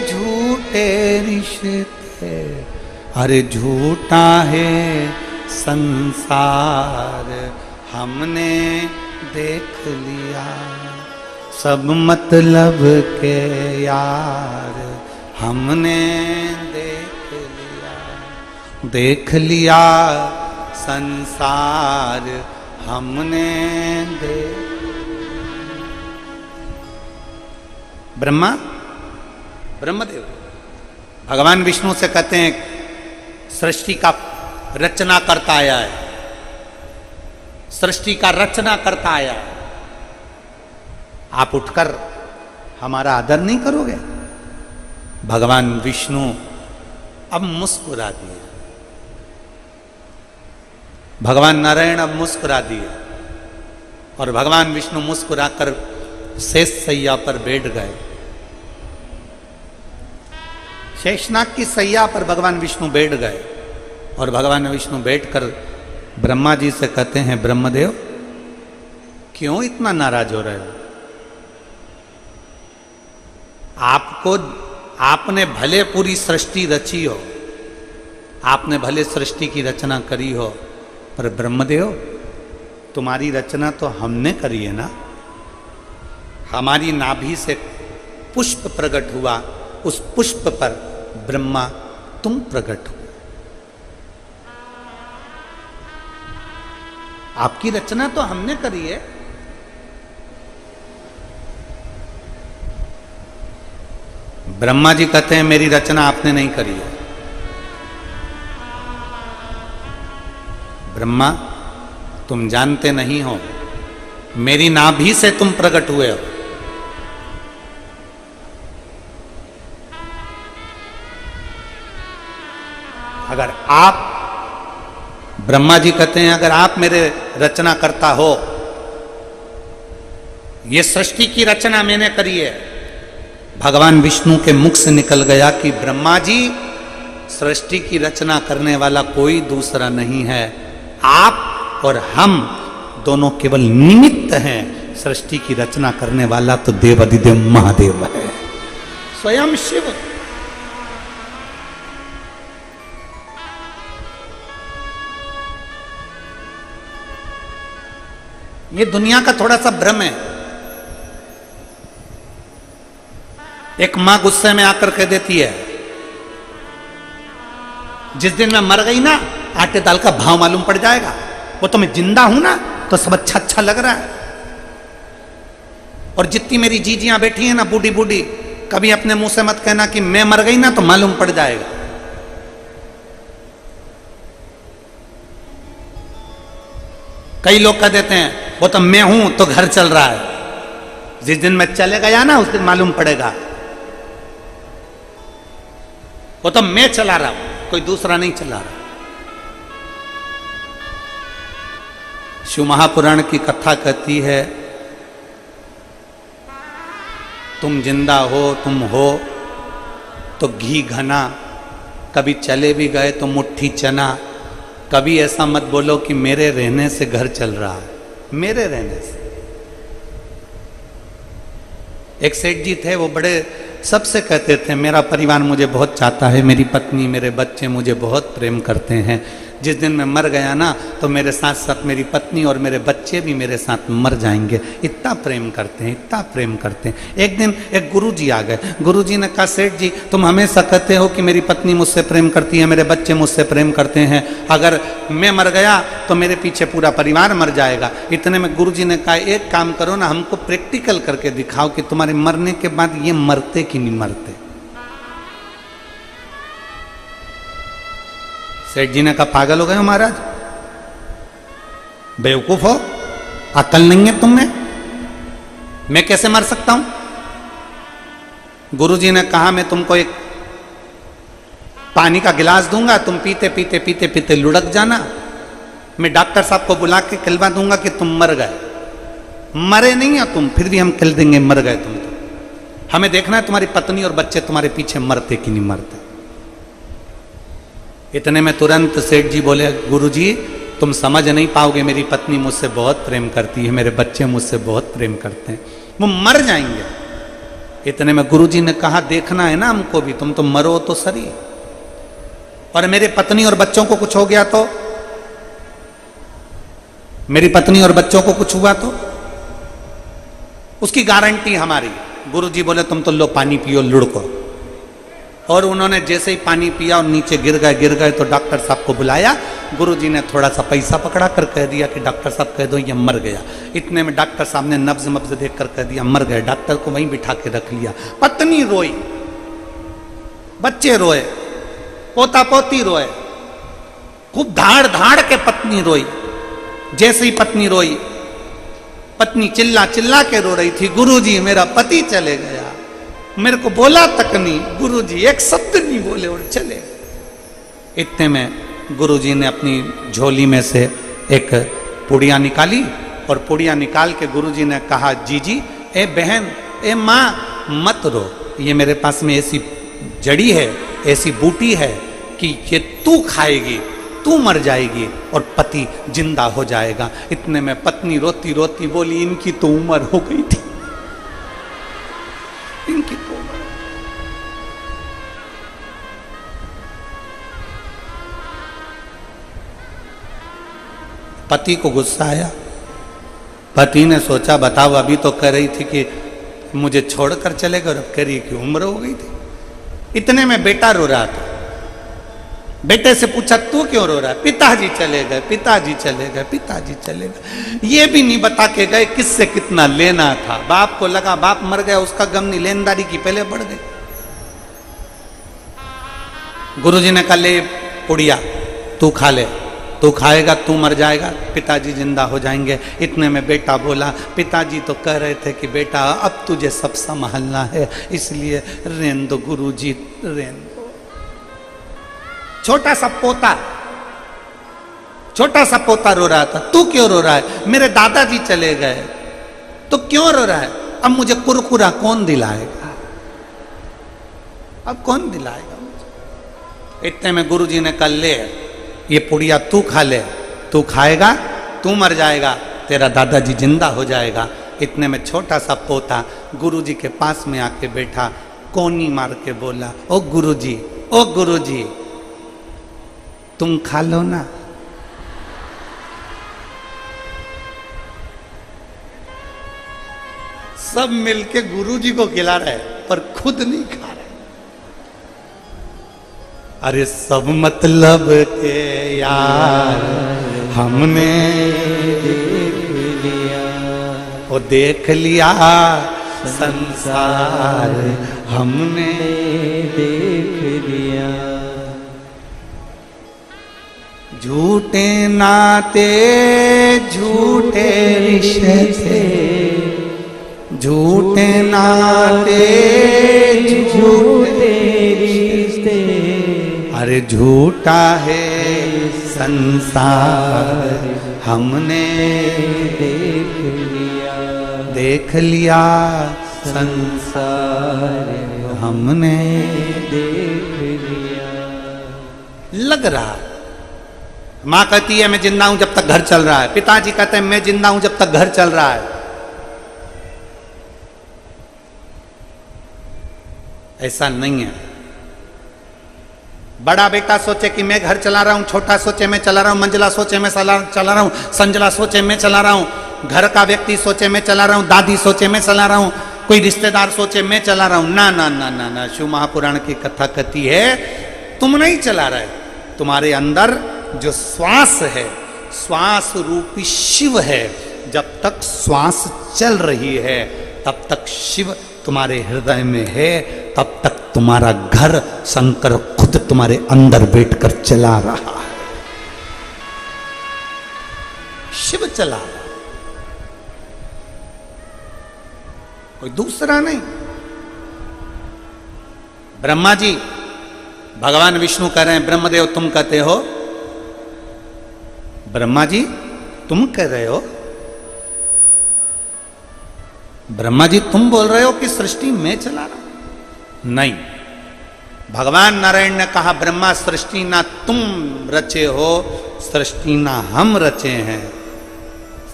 झूठे रिश्ते, अरे झूठा है संसार हमने देख लिया। सब मतलब के यार हमने देख लिया, देख लिया संसार हमने देख। ब्रह्मा, ब्रह्मदेव भगवान विष्णु से कहते हैं सृष्टि का रचना करता आया है, सृष्टि का रचना करता आया है, आप उठकर हमारा आदर नहीं करोगे? भगवान विष्णु अब मुस्कुरा दिए, भगवान नारायण अब मुस्कुरा दिए, और भगवान विष्णु मुस्कुराकर शेष सैया पर बैठ गए। शेषनाग की सैया पर भगवान विष्णु बैठ गए, और भगवान विष्णु बैठकर ब्रह्मा जी से कहते हैं, ब्रह्मदेव क्यों इतना नाराज हो रहे हो? आपको, आपने भले पूरी सृष्टि रची हो, आपने भले सृष्टि की रचना करी हो, पर ब्रह्मदेव तुम्हारी रचना तो हमने करी है ना। हमारी नाभि से पुष्प प्रकट हुआ, उस पुष्प पर ब्रह्मा तुम प्रकट हुए। आपकी रचना तो हमने करी है। ब्रह्मा जी कहते हैं मेरी रचना आपने नहीं करी है। ब्रह्मा तुम जानते नहीं हो, मेरी नाभि से तुम प्रकट हुए हो। अगर आप, ब्रह्मा जी कहते हैं अगर आप मेरे रचना करता हो, ये सृष्टि की रचना मैंने करी है। भगवान विष्णु के मुख से निकल गया कि ब्रह्मा जी सृष्टि की रचना करने वाला कोई दूसरा नहीं है, आप और हम दोनों केवल निमित्त हैं। सृष्टि की रचना करने वाला तो देवाधिदेव महादेव है, स्वयं शिव। ये दुनिया का थोड़ा सा भ्रम है। एक मां गुस्से में आकर कह देती है, जिस दिन मैं मर गई ना, आटे दाल का भाव मालूम पड़ जाएगा। वो तो मैं जिंदा हूं ना, तो सब अच्छा अच्छा लग रहा है। और जितनी मेरी जीजियां बैठी हैं ना, बूढ़ी बूढ़ी, कभी अपने मुंह से मत कहना कि मैं मर गई ना, तो मालूम पड़ जाएगा। कई लोग कह देते हैं, वो तो मैं हूं तो घर चल रहा है, जिस दिन मैं चले गया ना, उस दिन मालूम पड़ेगा। वो तो मैं चला रहा हूं, कोई दूसरा नहीं चला रहा। शिव महापुराण की कथा कहती है, तुम जिंदा हो, तुम हो तो घी घना, कभी चले भी गए तो मुट्ठी चना। कभी ऐसा मत बोलो कि मेरे रहने से घर चल रहा है, मेरे रहने से। एक सेठ जी थे, वो बड़े सबसे कहते थे, मेरा परिवार मुझे बहुत चाहता है, मेरी पत्नी मेरे बच्चे मुझे बहुत प्रेम करते हैं। जिस दिन मैं मर गया ना, तो मेरे साथ साथ मेरी पत्नी और मेरे बच्चे भी मेरे साथ मर जाएंगे। इतना प्रेम करते हैं, इतना प्रेम करते हैं। एक दिन एक गुरुजी आ गए। गुरुजी ने कहा, सेठ जी तुम हमेशा कहते हो कि मेरी पत्नी मुझसे प्रेम करती है, मेरे बच्चे मुझसे प्रेम करते हैं, अगर मैं मर गया तो मेरे पीछे पूरा परिवार मर जाएगा। इतने में गुरुजी ने कहा, एक काम करो ना, हमको प्रैक्टिकल करके दिखाओ कि तुम्हारे मरने के बाद ये मरते कि नहीं मरते। सेठ जी ने कहा, पागल हो गए हो महाराज, बेवकूफ हो, अकल नहीं है तुम में, मैं कैसे मर सकता हूं। गुरुजी ने कहा, मैं तुमको एक पानी का गिलास दूंगा, तुम पीते पीते पीते पीते लुढ़क जाना। मैं डॉक्टर साहब को बुला के कहलवा दूंगा कि तुम मर गए। मरे नहीं हो तुम, फिर भी हम कह देंगे मर गए तुम। तो हमें देखना है तुम्हारी पत्नी और बच्चे तुम्हारे पीछे मरते कि नहीं मरते। इतने में तुरंत सेठ जी बोले, गुरुजी तुम समझ नहीं पाओगे, मेरी पत्नी मुझसे बहुत प्रेम करती है, मेरे बच्चे मुझसे बहुत प्रेम करते हैं, वो मर जाएंगे। इतने में गुरुजी ने कहा, देखना है ना हमको भी, तुम तो मरो तो सही, और मेरे पत्नी और बच्चों को कुछ हो गया तो, मेरी पत्नी और बच्चों को कुछ हुआ तो उसकी गारंटी हमारी। गुरुजी बोले, तुम तो लो पानी पियो, लुढ़को। और उन्होंने जैसे ही पानी पिया और नीचे गिर गए तो डॉक्टर साहब को बुलाया। गुरुजी ने थोड़ा सा पैसा पकड़ा कर कह दिया कि डॉक्टर साहब कह दो ये मर गया। इतने में डॉक्टर साहब ने नब्ज मब्ज देख कर कह दिया मर गए। डॉक्टर को वहीं बिठा के रख लिया। पत्नी रोई, बच्चे रोए, पोता पोती रोए, खूब धाड़ धाड़ के पत्नी रोई। जैसे ही पत्नी रोई, पत्नी चिल्ला चिल्ला के रो रही थी, गुरुजी मेरा पति चले गया, मेरे को बोला तक नहीं, गुरुजी एक शब्द नहीं बोले और चले। इतने में गुरुजी ने अपनी झोली में से एक पुड़िया निकाली और पुड़िया निकाल के गुरुजी ने कहा, जीजी, ए बहन, ए माँ, मत रो, ये मेरे पास में ऐसी जड़ी है, ऐसी बूटी है कि ये तू खाएगी, तू मर जाएगी और पति जिंदा हो जाएगा। इतने में पत्नी रोती रोती बोली, इनकी तो उम्र हो गई थी, इनकी तो उम्र। पति को गुस्सा आया। पति ने सोचा, बताओ, अभी तो कह रही थी कि मुझे छोड़कर चले गए, अब कह रही कि उम्र हो गई थी। इतने में बेटा रो रहा था। बेटे से पूछा, तू क्यों रो रहा है? पिताजी चले गए, पिताजी चले गए, पिताजी चले गए। ये भी नहीं बता के गए किससे कितना लेना था। बाप को लगा बाप मर गया, उसका गम नहीं, लेनदारी की पहले बढ़ गई। गुरुजी ने कहा, ले पुड़िया, तू खा ले, तू खाएगा तू मर जाएगा, पिताजी जिंदा हो जाएंगे। इतने में बेटा बोला, पिताजी तो कह रहे थे कि बेटा अब तुझे सब संभालना है, इसलिए रेन दो गुरुजी, रेन दो। छोटा सा पोता रो रहा था, तू क्यों रो रहा है? मेरे दादाजी चले गए। तो क्यों रो रहा है? अब मुझे कुरकुरा कौन दिलाएगा? अब कौन दिलाएगा मुझे? इतने में गुरुजी ने कहा, ले ये पुड़िया तू खा ले, तू खाएगा तू मर जाएगा, तेरा दादाजी जिंदा हो जाएगा। इतने में छोटा सा पोता गुरुजी के पास में आके बैठा, कोनी मार के बोला, ओ गुरुजी तुम खा लो ना। सब मिलके गुरुजी को खिला रहे पर खुद नहीं खा रहे। अरे सब मतलब के यार हमने वो देख लिया संसार हमने देख लिया। झूठे नाते झूठे रिश्ते, झूठे नाते झूठे रिश्ते, अरे झूठा है संसार हमने देख लिया संसार हमने देख लिया। लग रहा, माँ कहती है मैं जिंदा हूं जब तक घर चल रहा है, पिताजी कहते हैं मैं जिंदा हूं जब तक घर चल रहा है। ऐसा नहीं है। बड़ा बेटा सोचे कि मैं घर चला रहा हूं, छोटा सोचे मैं चला रहा हूं, मंजिला सोचे मैं चला रहा हूं, संजला सोचे मैं चला रहा हूं, घर का व्यक्ति सोचे मैं चला रहा हूं, दादी सोचे मैं चला रहा हूं, कोई रिश्तेदार सोचे मैं चला रहा हूं। ना ना ना ना ना, शिव महापुराण की कथा कहती है तुम नहीं चला रहे, तुम्हारे अंदर जो श्वास है, श्वास रूपी शिव है, जब तक श्वास चल रही है तब तक शिव तुम्हारे हृदय में है, तब तक तुम्हारा घर शंकर खुद तुम्हारे अंदर बैठकर चला रहा है। शिव चला रहा, कोई दूसरा नहीं। ब्रह्मा जी, भगवान विष्णु कह रहे हैं ब्रह्मदेव तुम कहते हो, ब्रह्मा जी तुम कह रहे हो, ब्रह्मा जी तुम बोल रहे हो कि सृष्टि मैं चला रहा हूं? नहीं, भगवान नारायण ने कहा ब्रह्मा सृष्टि ना तुम रचे हो, सृष्टि ना हम रचे हैं,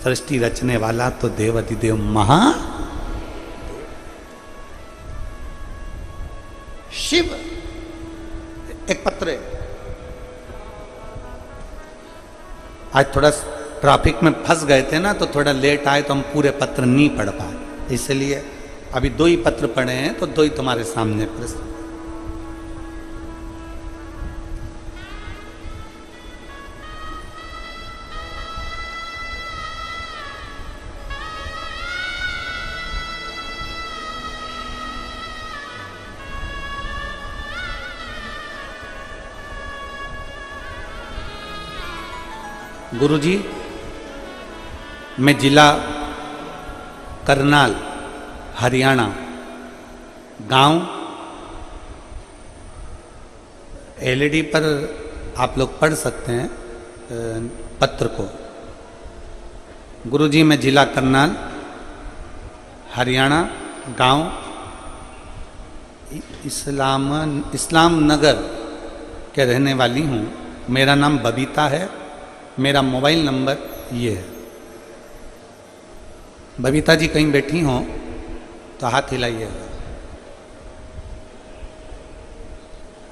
सृष्टि रचने वाला तो देवाधिदेव महा शिव। एक पत्र है, आज थोड़ा ट्रैफिक में फंस गए थे ना, तो थोड़ा लेट आए तो हम पूरे पत्र नहीं पढ़ पाए, इसलिए अभी 2 ही पत्र पढ़े हैं, तो 2 ही तुम्हारे सामने प्रस्तुत। गुरुजी, मैं जिला करनाल हरियाणा, गांव एलईडी पर आप लोग पढ़ सकते हैं पत्र को। गुरुजी, मैं जिला करनाल हरियाणा, गांव इस्लाम नगर के रहने वाली हूँ। मेरा नाम बबीता है, मेरा मोबाइल नंबर ये है। बबीता जी कहीं बैठी हों तो हाथ हिलाइए,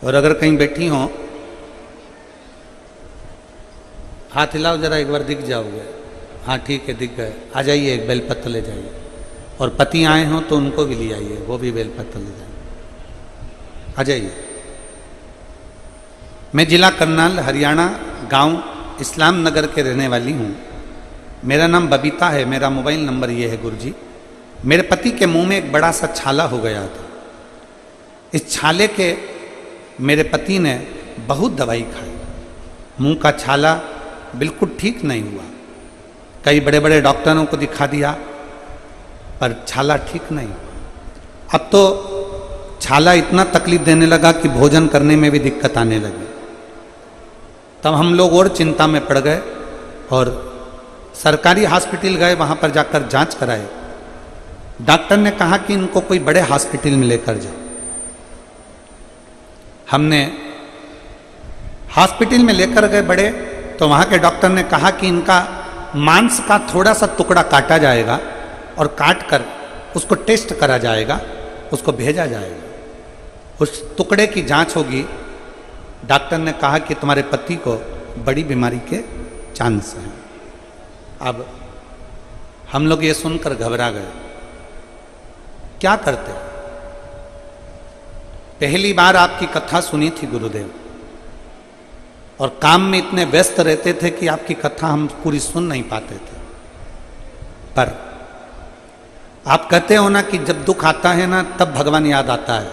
और अगर कहीं बैठी हों हाथ हिलाओ जरा, एक बार दिख जाओगे। हाँ ठीक है, दिख गए। आ जाइए, एक बेलपत्र ले जाइए, और पति आए हों तो उनको भी ले आइए, वो भी बेलपत्र ले जाइए। आ जाइए। मैं जिला करनाल हरियाणा, गांव इस्लाम नगर के रहने वाली हूँ। मेरा नाम बबीता है, मेरा मोबाइल नंबर ये है। गुरुजी, मेरे पति के मुंह में एक बड़ा सा छाला हो गया था। इस छाले के मेरे पति ने बहुत दवाई खाई, मुंह का छाला बिल्कुल ठीक नहीं हुआ। कई बड़े बड़े डॉक्टरों को दिखा दिया पर छाला ठीक नहीं हुआ। अब तो छाला इतना तकलीफ देने लगा कि भोजन करने में भी दिक्कत आने लगी। तब हम लोग और चिंता में पड़ गए और सरकारी हॉस्पिटल गए, वहाँ पर जाकर जांच कराए। डॉक्टर ने कहा कि इनको कोई बड़े हॉस्पिटल में लेकर जाओ। हमने हॉस्पिटल में लेकर गए बड़े, तो वहाँ के डॉक्टर ने कहा कि इनका मांस का थोड़ा सा टुकड़ा काटा जाएगा और काट कर उसको टेस्ट करा जाएगा, उसको भेजा जाएगा। उस टुकड़े की जांच होगी। डॉक्टर ने कहा कि तुम्हारे पति को बड़ी बीमारी के चांस हैं। अब हम लोग ये सुनकर घबरा गए। क्या करते? पहली बार आपकी कथा सुनी थी गुरुदेव, और काम में इतने व्यस्त रहते थे कि आपकी कथा हम पूरी सुन नहीं पाते थे। पर आप कहते हो ना कि जब दुख आता है ना तब भगवान याद आता है,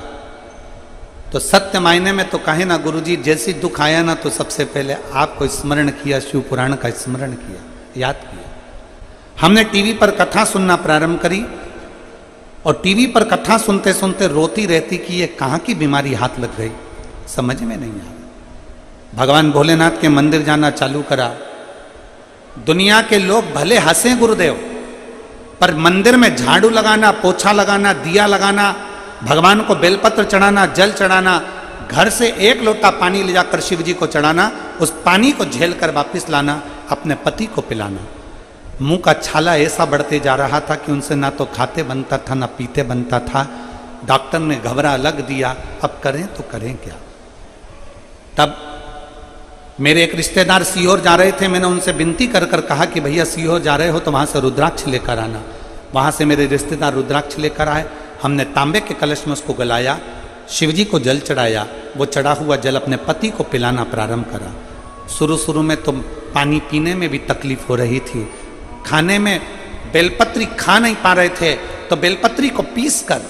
तो सत्य मायने में तो कहे ना गुरुजी, जैसी दुख आया ना तो सबसे पहले आपको स्मरण किया, शिव पुराण का स्मरण किया, याद किया। हमने टीवी पर कथा सुनना प्रारंभ करी और टीवी पर कथा सुनते सुनते रोती रहती कि ये कहाँ की बीमारी हाथ लग गई, समझ में नहीं आया। भगवान भोलेनाथ के मंदिर जाना चालू करा। दुनिया के लोग भले हंसे गुरुदेव, पर मंदिर में झाड़ू लगाना, पोछा लगाना, दिया लगाना, भगवान को बेलपत्र चढ़ाना, जल चढ़ाना, घर से एक लोटा पानी ले जाकर शिव जी को चढ़ाना, उस पानी को झेल कर वापिस लाना, अपने पति को पिलाना। मुंह का छाला ऐसा बढ़ते जा रहा था कि उनसे ना तो खाते बनता था ना पीते बनता था। डॉक्टर ने घबरा लग दिया, अब करें तो करें क्या। तब मेरे एक रिश्तेदार सीहोर जा रहे थे। मैंने उनसे विनती कर कर कहा कि भैया सीहोर जा रहे हो तो वहाँ से रुद्राक्ष लेकर आना। वहाँ से मेरे रिश्तेदार रुद्राक्ष लेकर आए। हमने तांबे के कलश में उसको गलाया, शिवजी को जल चढ़ाया, वो चढ़ा हुआ जल अपने पति को पिलाना प्रारंभ करा। शुरू शुरू में तो पानी पीने में भी तकलीफ हो रही थी, खाने में बेलपत्री खा नहीं पा रहे थे, तो बेलपत्री को पीस कर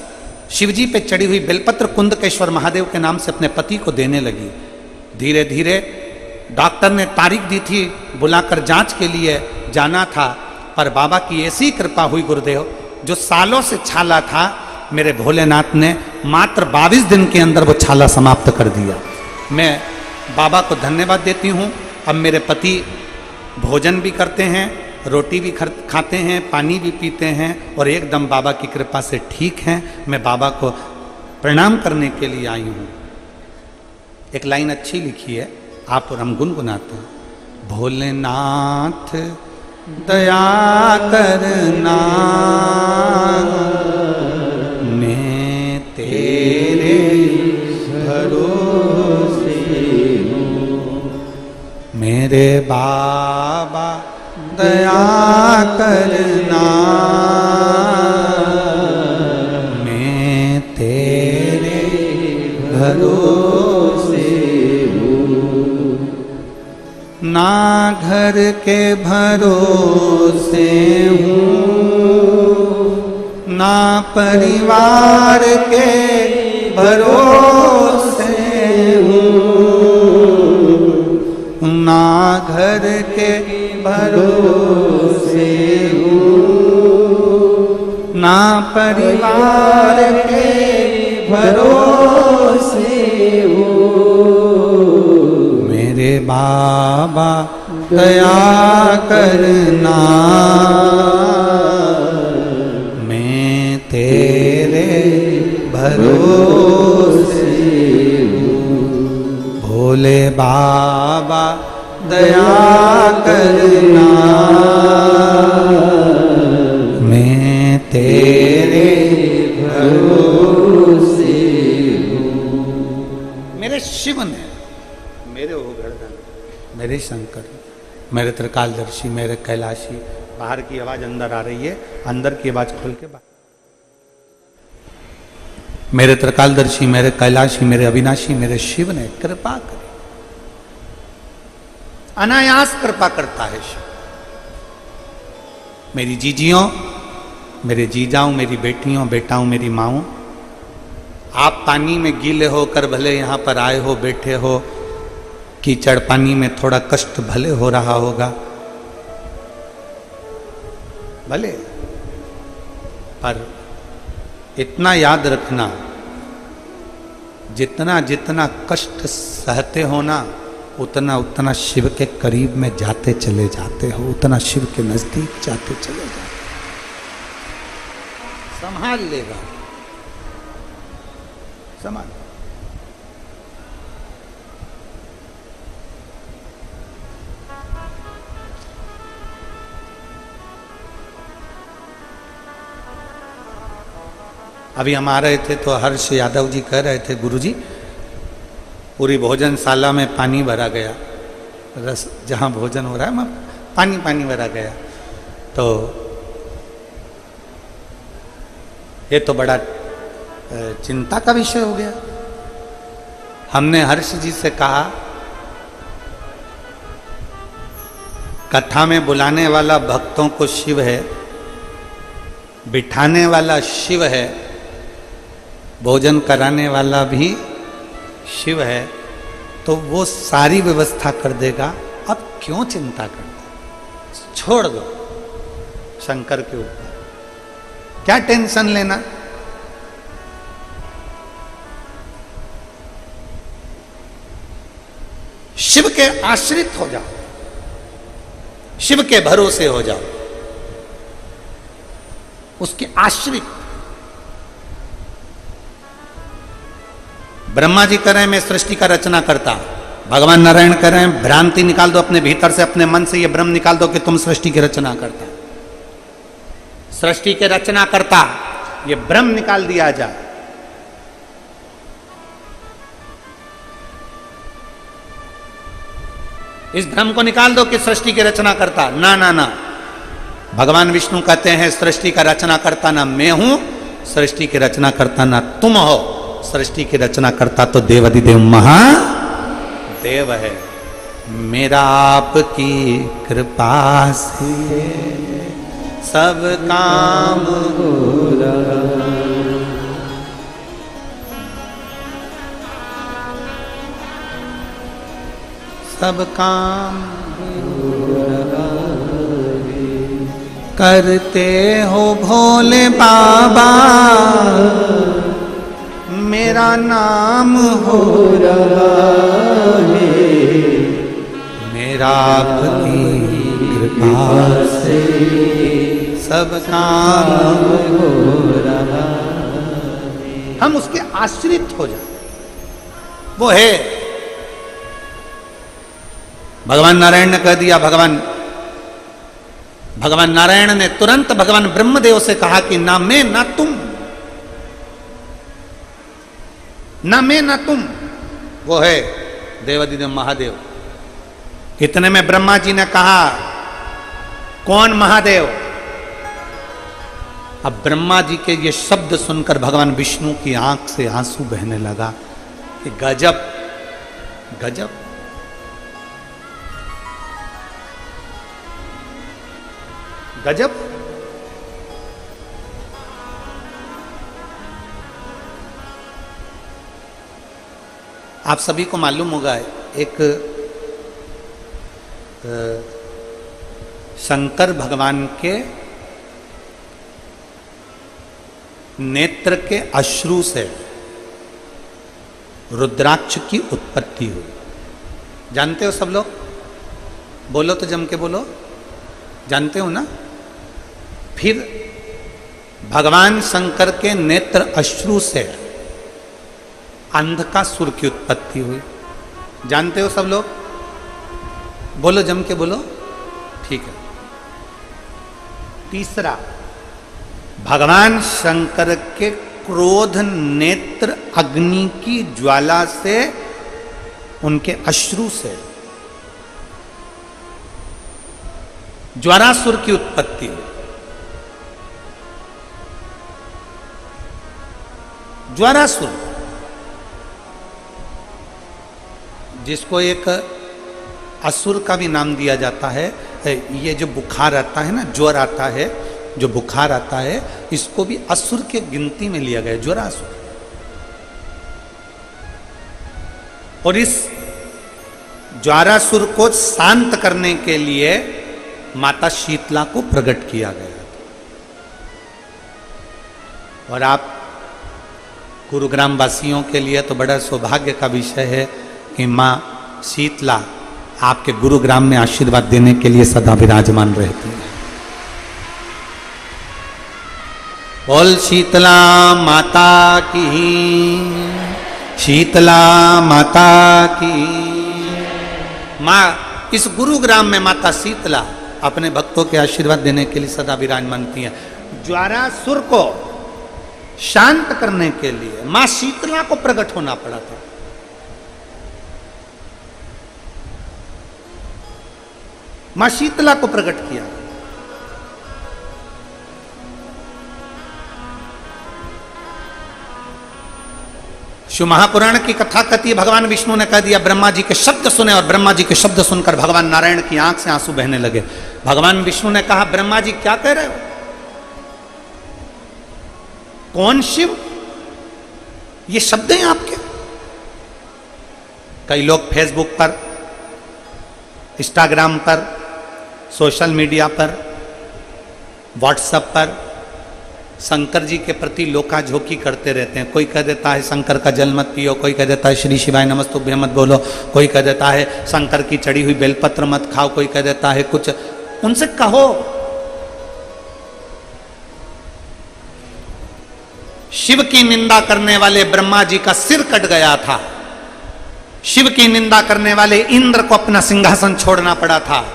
शिवजी पे चढ़ी हुई बेलपत्र कुंदकेश्वर महादेव के नाम से अपने पति को देने लगी। धीरे धीरे डॉक्टर ने तारीख दी थी, बुलाकर जांच के लिए जाना था, पर बाबा की ऐसी कृपा हुई गुरुदेव, जो सालों से छाला था मेरे भोलेनाथ ने मात्र 22 दिन के अंदर वो छाला समाप्त कर दिया। मैं बाबा को धन्यवाद देती हूँ। अब मेरे पति भोजन भी करते हैं, रोटी भी खाते हैं, पानी भी पीते हैं और एकदम बाबा की कृपा से ठीक हैं। मैं बाबा को प्रणाम करने के लिए आई हूँ। एक लाइन अच्छी लिखी है, आप और हम गुनगुनाते हैं। भोलेनाथ दया करना, मैं तेरे भरोसे हूँ। मेरे बाबा दया करना, मैं तेरे भरोसे हूँ। ना घर के भरोसे हूँ, ना परिवार के भरोसे हूँ, ना घर के भरोसे हूँ, ना परिवार के भरोसे हूँ। मेरे बाबा दया करना, मैं तेरे भरोसे हूँ। भोले बाबा दया करना, मैं तेरे भरोसे हूँ। मेरे शिव ने, मेरे वो गर्दन, मेरे शंकर, मेरे त्रिकालदर्शी, मेरे कैलाशी। बाहर की आवाज अंदर आ रही है, अंदर की आवाज खोल के बाहर। मेरे त्रिकालदर्शी, मेरे कैलाशी, मेरे अविनाशी, मेरे शिव ने कृपा करी। अनायास कृपा करता है शिव। मेरी जीजियों, मेरे जीजाओं, मेरी बेटियों, बेटाओं, मेरी माओं, आप पानी में गीले होकर भले यहाँ पर आए हो, बैठे हो, कीचड़ पानी में थोड़ा कष्ट भले हो रहा होगा, भले, पर इतना याद रखना, जितना जितना कष्ट सहते हो ना, उतना उतना शिव के करीब में जाते चले जाते हो, उतना शिव के नजदीक जाते चले जाते। संभाल लेगा, संभाल। अभी हम आ रहे थे तो हर्ष यादव जी कह रहे थे, गुरुजी पूरी भोजनशाला में पानी भरा गया, रस जहाँ भोजन हो रहा है वहाँ पानी पानी भरा गया। तो ये तो बड़ा चिंता का विषय हो गया। हमने हर्ष जी से कहा, कथा में बुलाने वाला भक्तों को शिव है, बिठाने वाला शिव है, भोजन कराने वाला भी शिव है, तो वो सारी व्यवस्था कर देगा, अब क्यों चिंता करना, छोड़ दो शंकर के ऊपर, क्या टेंशन लेना। शिव के आश्रित हो जाओ, शिव के भरोसे हो जाओ, उसके आश्रित। ब्रह्मा जी कह रहे हैं मैं सृष्टि का रचना करता, भगवान नारायण कह रहे हैं भ्रांति निकाल दो अपने भीतर से, अपने मन से ये भ्रम निकाल दो कि तुम सृष्टि की रचना करता, सृष्टि के रचना करता, ये भ्रम निकाल दिया जाए। इस भ्रम को निकाल दो कि सृष्टि की रचना करता, ना ना ना। भगवान विष्णु कहते हैं सृष्टि का रचना करता ना मैं हूं, सृष्टि की रचना करता ना तुम हो, सृष्टि की रचना करता तो देवाधिदेव महादेव है। मेरा आपकी कृपा से सब काम हो रहा, सब काम करते हो भोले बाबा, मेरा नाम हो रहा है, मेरा आपकी कृपा से सब काम हो रहा है। हम उसके आश्रित हो जाए, वो है। भगवान नारायण ने कह दिया, भगवान नारायण ने तुरंत भगवान ब्रह्मदेव से कहा कि ना मैं ना तुम, ना मैं ना तुम, वो है देवाधिदेव महादेव। इतने में ब्रह्मा जी ने कहा कौन महादेव। अब ब्रह्मा जी के ये शब्द सुनकर भगवान विष्णु की आंख से आंसू बहने लगा कि गजब गजब, गजब। आप सभी को मालूम होगा एक शंकर भगवान के नेत्र के अश्रु से रुद्राक्ष की उत्पत्ति हुई। जानते हो सब लोग? बोलो तो जम के बोलो, जानते हो ना? फिर भगवान शंकर के नेत्र अश्रु से अंधकासुर की उत्पत्ति हुई। जानते हो सब लोग? बोलो जम के बोलो, ठीक है। तीसरा, भगवान शंकर के क्रोध नेत्र अग्नि की ज्वाला से, उनके अश्रु से ज्वारासुर की उत्पत्ति हुई। ज्वारासुर, जिसको एक असुर का भी नाम दिया जाता है। ये जो बुखार आता है ना, ज्वर आता है, जो बुखार आता है, इसको भी असुर के गिनती में लिया गया, ज्वरासुर। और इस ज्वारासुर को शांत करने के लिए माता शीतला को प्रकट किया गया। और आप गुरुग्राम वासियों के लिए तो बड़ा सौभाग्य का विषय है कि माँ शीतला आपके गुरुग्राम में आशीर्वाद देने के लिए सदा विराजमान रहती है। बोल शीतला माता की, शीतला माता की। माँ इस गुरुग्राम में माता शीतला अपने भक्तों के आशीर्वाद देने के लिए सदा विराजमान थी है। ज्वारासुर को शांत करने के लिए मां शीतला को प्रकट होना पड़ा था। मां शीतला को प्रकट किया। शिव महापुराण की कथा कहती है, भगवान विष्णु ने कह दिया ब्रह्मा जी के शब्द सुने, और ब्रह्मा जी के शब्द सुनकर भगवान नारायण की आंख से आंसू बहने लगे। भगवान विष्णु ने कहा, ब्रह्मा जी क्या कह रहे हो? कौन शिव? ये शब्द हैं आपके? कई लोग फेसबुक पर, इंस्टाग्राम पर, सोशल मीडिया पर, व्हाट्सएप पर शंकर जी के प्रति लोकाझोंकी करते रहते हैं। कोई कह देता है शंकर का जल मत पियो, कोई कह देता है श्री शिवाय नमस्तुभ्यं मत बोलो, कोई कह देता है शंकर की चढ़ी हुई बेलपत्र मत खाओ, कोई कह देता है कुछ। उनसे कहो, शिव की निंदा करने वाले ब्रह्मा जी का सिर कट गया था। शिव की निंदा करने वाले इंद्र को अपना सिंहासन छोड़ना पड़ा था।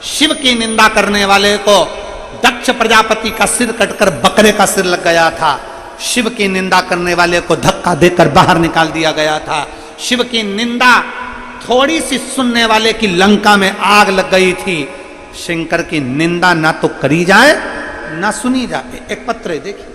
शिव की निंदा करने वाले को दक्ष प्रजापति का सिर कटकर बकरे का सिर लग गया था। शिव की निंदा करने वाले को धक्का देकर बाहर निकाल दिया गया था। शिव की निंदा थोड़ी सी सुनने वाले की लंका में आग लग गई थी। शंकर की निंदा ना तो करी जाए ना सुनी जाए। एक पत्र है, देखिए।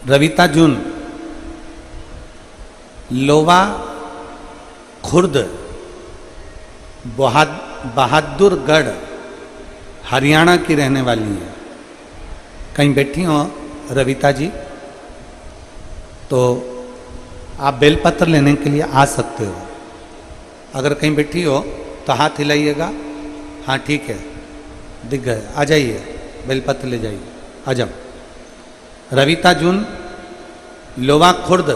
रविता जून, लोवा खुर्द, बहादुरगढ़, हरियाणा की रहने वाली है। कहीं बैठी हो रविता जी तो आप बेलपत्र लेने के लिए आ सकते हो। अगर कहीं बैठी हो तो हाथ हिलाइएगा। हाँ ठीक है, दिख गए, आ जाइए, बेलपत्र ले जाइए, आ जाओ। रविता जून, लोवा खुर्द,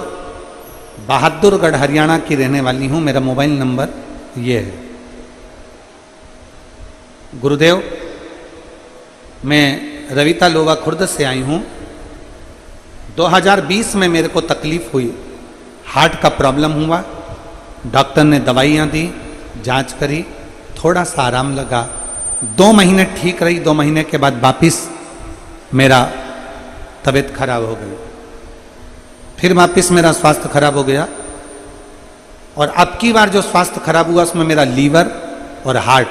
बहादुरगढ़, हरियाणा की रहने वाली हूँ। मेरा मोबाइल नंबर ये है। गुरुदेव, मैं रविता लोवा खुर्द से आई हूँ। 2020 में मेरे को तकलीफ हुई, हार्ट का प्रॉब्लम हुआ। डॉक्टर ने दवाइयाँ दी, जांच करी, थोड़ा सा आराम लगा। 2 महीने ठीक रही। 2 महीने के बाद वापिस मेरा तबीयत खराब हो गई। फिर वापिस मेरा स्वास्थ्य खराब हो गया। और अब की बार जो स्वास्थ्य खराब हुआ उसमें मेरा लीवर और हार्ट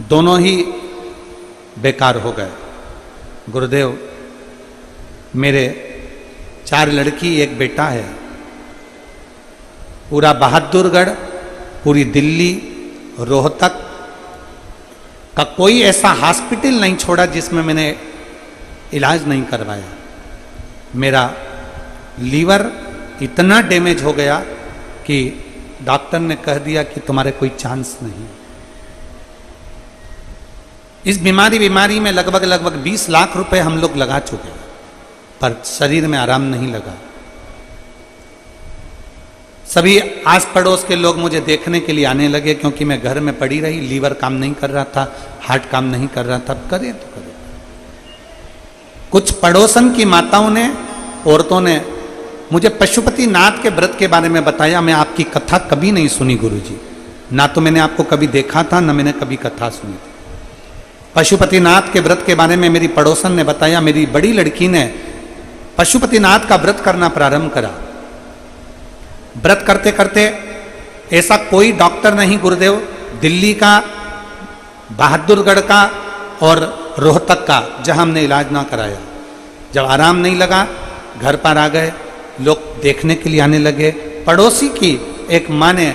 दोनों ही बेकार हो गए। गुरुदेव, मेरे 4 लड़की 1 बेटा है। पूरा बहादुरगढ़, पूरी दिल्ली, रोहतक का कोई ऐसा हॉस्पिटल नहीं छोड़ा जिसमें मैंने इलाज नहीं करवाया। मेरा लीवर इतना डैमेज हो गया कि डॉक्टर ने कह दिया कि तुम्हारे कोई चांस नहीं। इस बीमारी में लगभग 20 लाख रुपए हम लोग लगा चुके हैं, पर शरीर में आराम नहीं लगा। सभी आस पड़ोस के लोग मुझे देखने के लिए आने लगे, क्योंकि मैं घर में पड़ी रही। लीवर काम नहीं कर रहा था, हार्ट काम नहीं कर रहा था। करें तो करें। कुछ पड़ोसन की माताओं ने, औरतों ने मुझे पशुपतिनाथ के व्रत के बारे में बताया। मैं आपकी कथा कभी नहीं सुनी गुरुजी, ना तो मैंने आपको कभी देखा था, ना मैंने कभी कथा सुनी थी। पशुपतिनाथ के व्रत के बारे में मेरी पड़ोसन ने बताया। मेरी बड़ी लड़की ने पशुपतिनाथ का व्रत करना प्रारंभ करा। व्रत करते करते ऐसा कोई डॉक्टर नहीं गुरुदेव, दिल्ली का, बहादुरगढ़ का और रोहतक का, जहां हमने इलाज ना कराया। जब आराम नहीं लगा, घर पर आ गए, लोग देखने के लिए आने लगे। पड़ोसी की एक माँ ने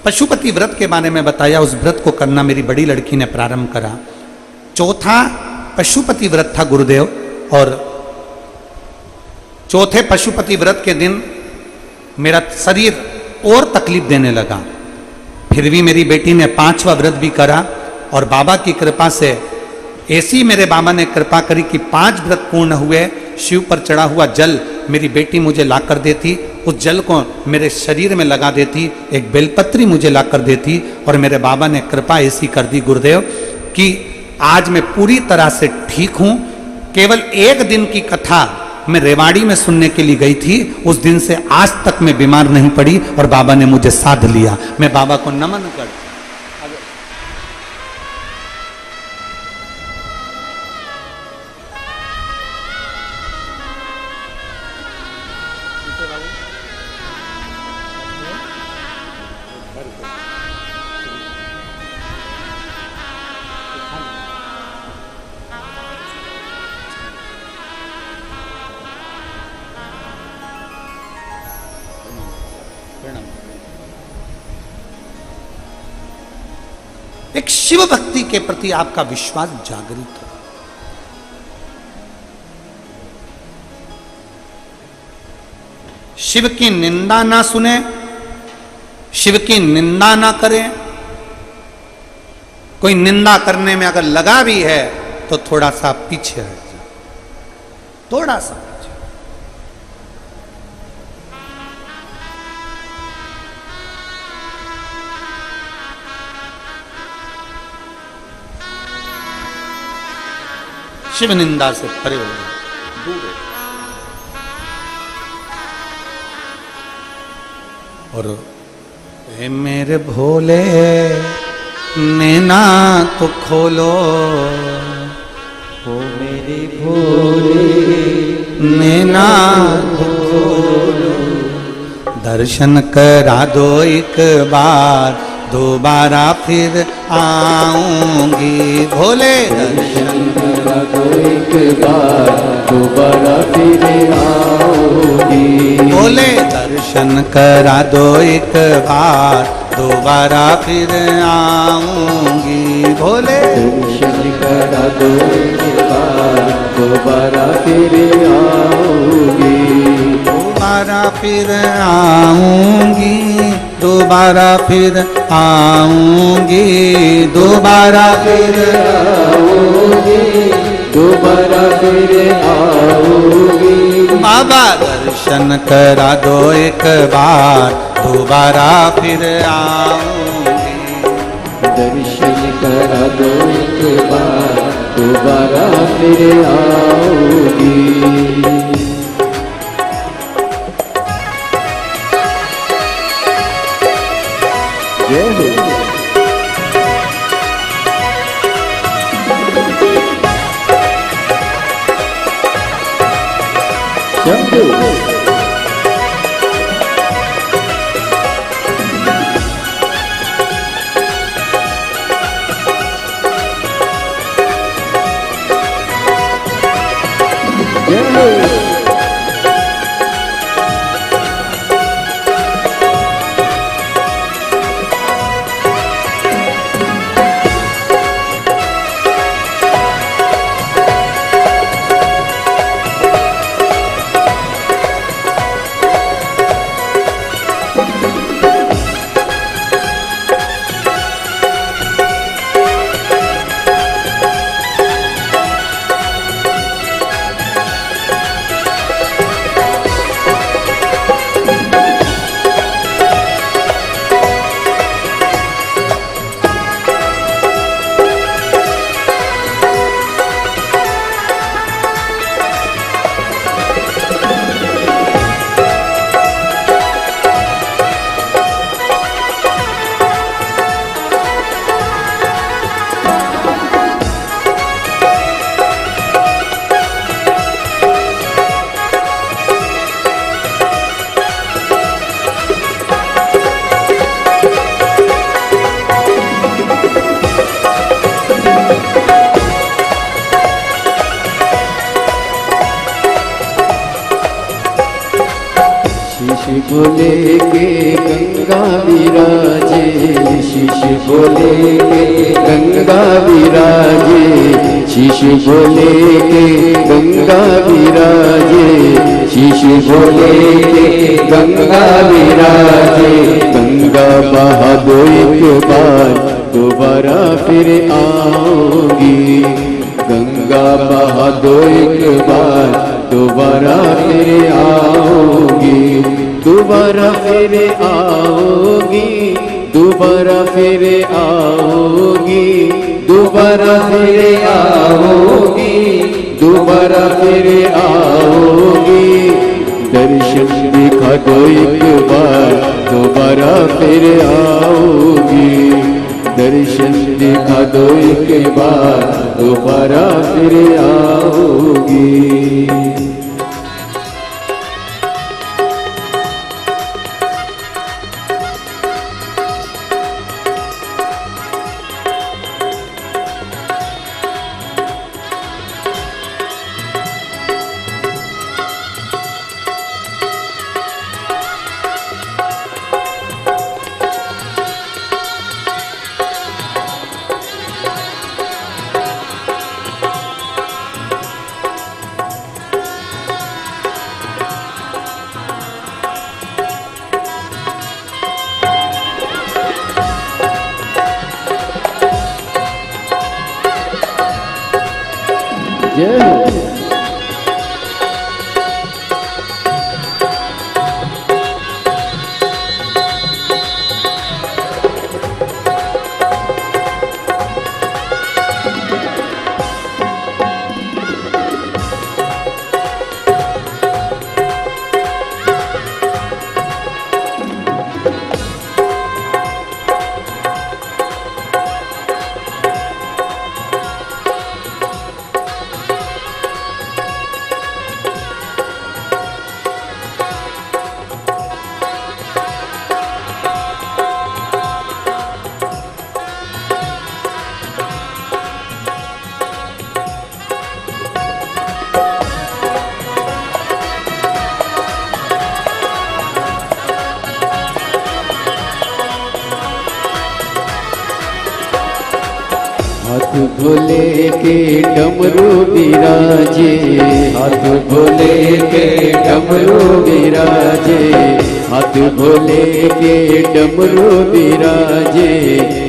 पशुपति व्रत के बारे में बताया। उस व्रत को करना मेरी बड़ी लड़की ने प्रारंभ करा। चौथा पशुपति व्रत था गुरुदेव, और चौथे पशुपति व्रत के दिन मेरा शरीर और तकलीफ देने लगा। फिर भी मेरी बेटी ने 5वां व्रत भी करा, और बाबा की कृपा से ऐसी मेरे बाबा ने कृपा करी कि 5 व्रत पूर्ण हुए। शिव पर चढ़ा हुआ जल मेरी बेटी मुझे ला कर देती, उस जल को मेरे शरीर में लगा देती, एक बेलपत्री मुझे ला कर देती, और मेरे बाबा ने कृपा ऐसी कर दी गुरुदेव कि आज मैं पूरी तरह से ठीक हूं। केवल एक दिन की कथा मैं रेवाड़ी में सुनने के लिए गई थी, उस दिन से आज तक मैं बीमार नहीं पड़ी और बाबा ने मुझे साध लिया। मैं बाबा को नमन कर एक शिव भक्ति के प्रति आपका विश्वास जागृत हो। शिव की निंदा ना सुने, शिव की निंदा ना करें। कोई निंदा करने में अगर लगा भी है तो थोड़ा सा पीछे हट जाए, थोड़ा सा। शिव निंदा से परे हो गए, दूर हो। और हे मेरे भोले नैना तो खोलो, ओ मेरे भोले नैना तो खोलो, दर्शन करा दो एक बार, दोबारा फिर आऊंगी। भोले दर्शन करा दो एक बार, दोबारा फिर आऊंगी। भोले दर्शन करा दो एक बार, दोबारा फिर आऊंगी। भोले दर्शन करा दो एक बार, दोबारा फिर आऊंगी। दोबारा फिर आऊंगी, दोबारा फिर आऊंगी, दोबारा फिर आऊंगी, दोबारा फिर आऊंगी। बाबा दर्शन करा दो एक बार, दोबारा फिर आऊंगी। दर्शन करा दो एक बार, दोबारा फिर आऊंगी। जय हो। शंभू जय हो। शीश को लेके गंगा विराजे, शीश को लेके गंगा विराजे, शीश को लेके गंगा विराजे, शीश को लेके गंगा विराजे। गंगा बहा दो एक बार, दोबारा फिर आऊंगी। गंगा बहा दो एक बार, दोबारा फिर आओगी, दोबारा फिर आओगी, दोबारा फिर आओगी, दोबारा फिर आओगी, दोबारा फिर आओगी। दर्शन दिखा दो एक बार, दोबारा फिर आओगी, दर्शन दिखा दो एक बार, दोबारा फिर आओगी। जय हो। हाथ भोले के डमरू विराजे, हाथ भोले के डमरू विराजे, हाथ भोले के डमरू विराजे,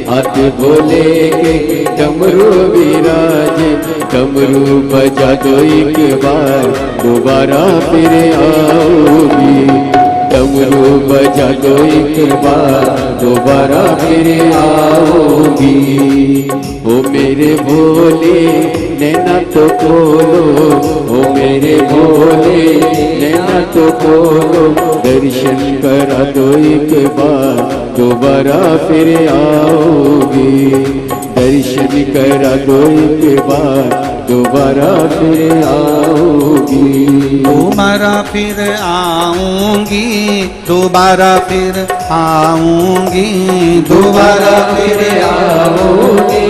हाथ भोले के डमरू विराजे। डमरू बजा दो एक बार, दोबारा फिर आओगी, डमरू बजा दो एक बार, दोबारा फिर आओगी। ओ मेरे भोले नैना तो खोलो, ओ मेरे भोले नैना तो खोलो, दर्शन करा दो एक बार, दोबारा फिर आओगी, दर्शन करा दो एक बार, दोबारा फिर आओगी। दोबारा फिर आऊंगी, दोबारा फिर आऊंगी, दोबारा फिर आओगी,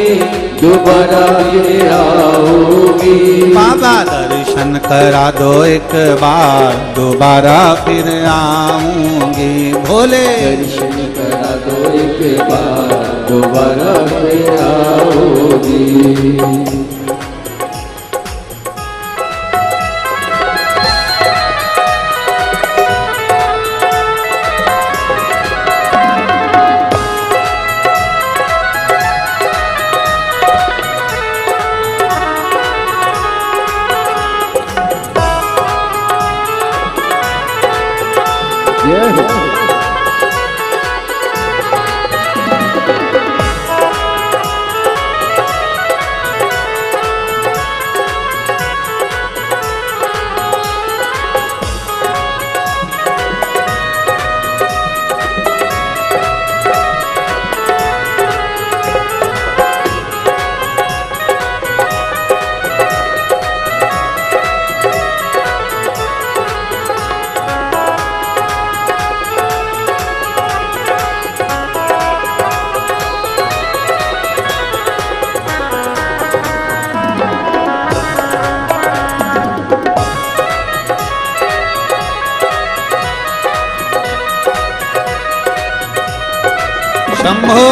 दोबारा फिर आओगी। बाबा दर्शन करा दो एक बार, दोबारा फिर आऊंगी। भोले दर्शन करा दो एक बार, दोबारा फिर आओगी। शंभो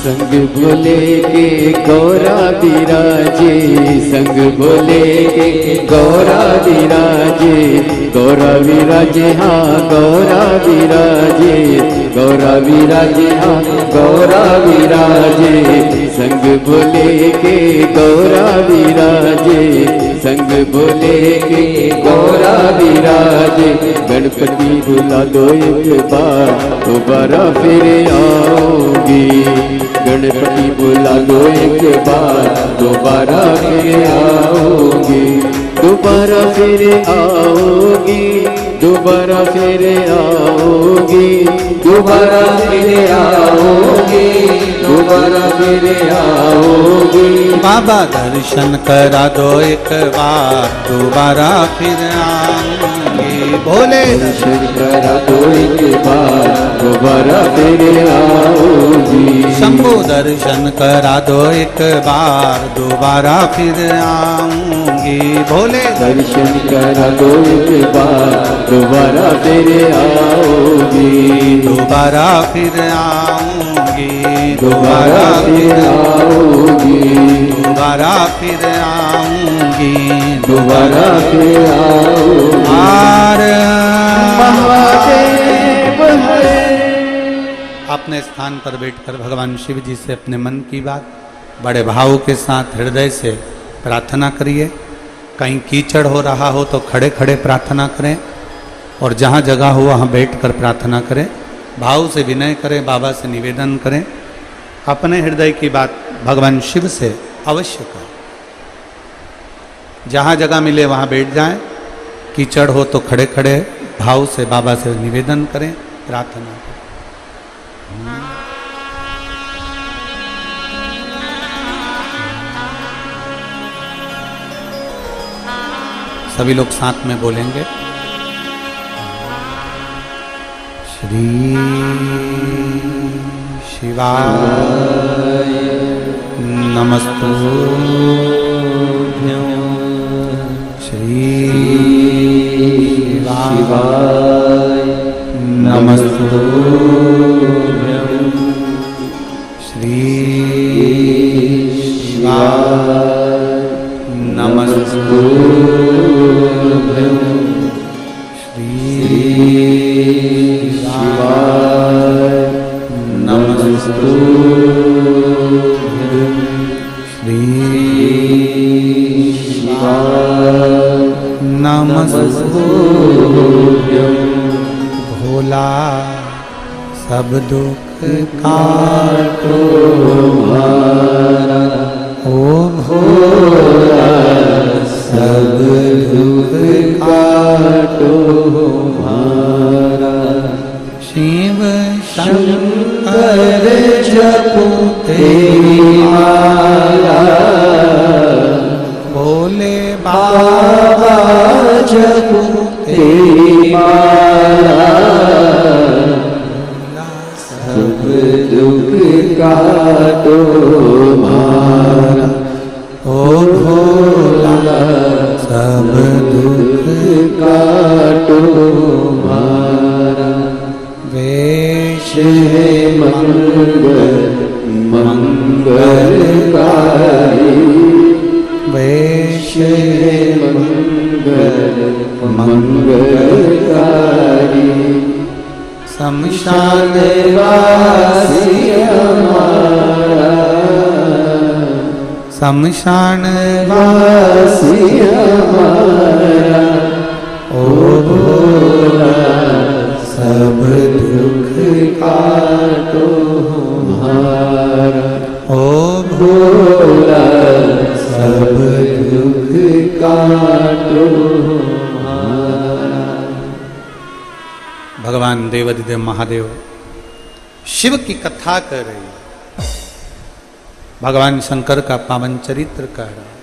संग भोले के गौरा विराजे, संग भोले के गौरा विराजे, गौरा विराजे हाँ गौरा विराजे, गौरा विराजे हाँ गौरा विराजे, संग भोले के गौरा विराजे, संग भोले के गौरा विराजे। गणपति बुला दो एक बार दोबारा फिर आओगी, गणपति बुला दो एक बार दोबारा फिर आओगी, दोबारा फिर आओगी, दोबारा फिर आओगी, दोबारा फिर आओगी, दोबारा फिर आओगी। बाबा दर्शन करा दो एक बार दोबारा फिर आऊंगी, भोले दर्शन करा दो एक बार दोबारा फिर आओगी, शंभु दर्शन करा दो एक बार दोबारा फिर आऊंगी, भोले दर्शन करा दो एक बार दोबारा फिर आओगी, दोबारा फिर आऊंगी, दोबारा फिर आओगी, दोबारा फिर आऊंगी, दोबारा फिर आओगी। हर महादेव हरे। अपने स्थान पर बैठकर भगवान शिव जी से अपने मन की बात बड़े भाव के साथ हृदय से प्रार्थना करिए। कहीं कीचड़ हो रहा हो तो खड़े खड़े प्रार्थना करें, और जहाँ जगह हो वहाँ बैठकर प्रार्थना करें। भाव से विनय करें, बाबा से निवेदन करें, अपने हृदय की बात भगवान शिव से अवश्य करें। जहाँ जगह मिले वहाँ बैठ जाएं, कीचड़ हो तो खड़े खड़े भाव से बाबा से निवेदन करें, प्रार्थना करें। सभी लोग साथ में बोलेंगे। श्री शिवाय नमस्तुभ्यं, श्री शिवाय नमस्तुभ्यं, श्री शिवाय नमस्तुभ्यं, श्री शिवाय नमस्तुभ्यं, श्री शिवाय नमस्तुभ्यं। भोला सब दुख काटो हमारा, ओ भोला सब दुख काटो हमारा। शिव शंकर जपो तेरी माला, भोले बाबा जपो तेरी माला। सब दुख काटो हमारा, ओ भोला सब दुख काटो हमारा। वेश हे मंगल मंगलकारी, वेश हे मंगल मंगलकारी। शमशान वासी हमारा, शमशान वासी हमारा। ओ भोला सब दुख काटो हमारा, ओ भोला सब दुख काटो हमारा। भगवान देवाधिदेव महादेव शिव की कथा कर रही है, भगवान शंकर का पावन चरित्र कह रहा है,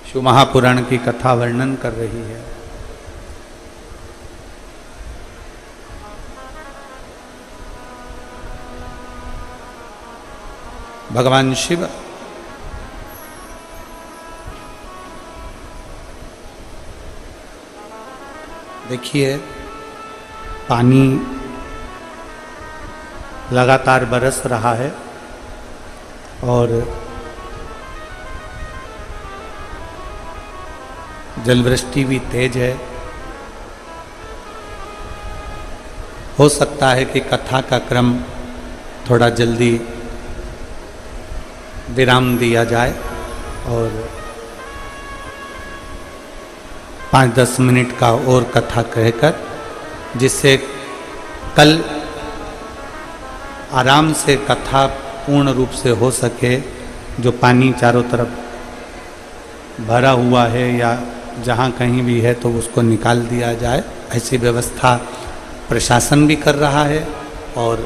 शिव महापुराण की कथा वर्णन कर रही है। भगवान शिव देखिए पानी लगातार बरस रहा है और जलवृष्टि भी तेज है। हो सकता है कि कथा का क्रम थोड़ा जल्दी विराम दिया जाए और 5-10 मिनट का और कथा कहकर, जिससे कल आराम से कथा पूर्ण रूप से हो सके। जो पानी चारों तरफ भरा हुआ है या जहाँ कहीं भी है तो उसको निकाल दिया जाए, ऐसी व्यवस्था प्रशासन भी कर रहा है और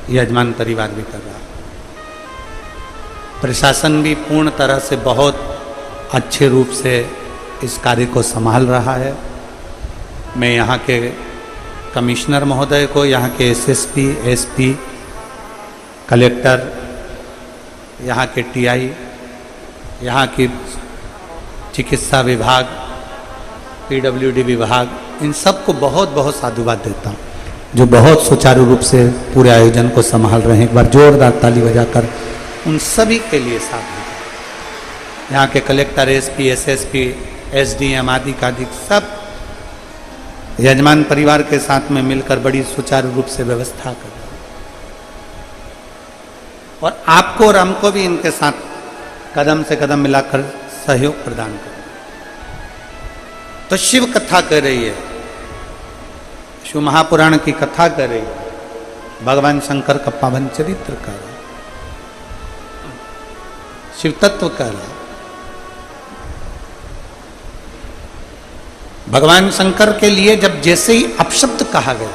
यजमान परिवार भी कर रहा है। प्रशासन भी पूर्ण तरह से बहुत अच्छे रूप से इस कार्य को संभाल रहा है। मैं यहाँ के कमिश्नर महोदय को, यहाँ के एसएसपी, एसपी, कलेक्टर, यहाँ के टीआई, यहाँ की चिकित्सा विभाग, पीडब्ल्यूडी विभाग, इन सबको बहुत बहुत साधुवाद देता हूँ, जो बहुत सुचारू रूप से पूरे आयोजन को संभाल रहे हैं। एक बार जोरदार ताली बजाकर उन सभी के लिए साधु। यहाँ के कलेक्टर, एसपी, एसएसपी, एसडीएम आदि का अधिक सब यजमान परिवार के साथ में मिलकर बड़ी सुचारू रूप से व्यवस्था कर रहे हैं। और आपको और हमको भी इनके साथ कदम से कदम मिलाकर सहयोग प्रदान करें। तो शिव कथा कर रही है, शिव महापुराण की कथा कर रही है, भगवान शंकर का पावन चरित्र कर रहा, शिव तत्व कर रहा। भगवान शंकर के लिए जब जैसे ही अपशब्द कहा गया,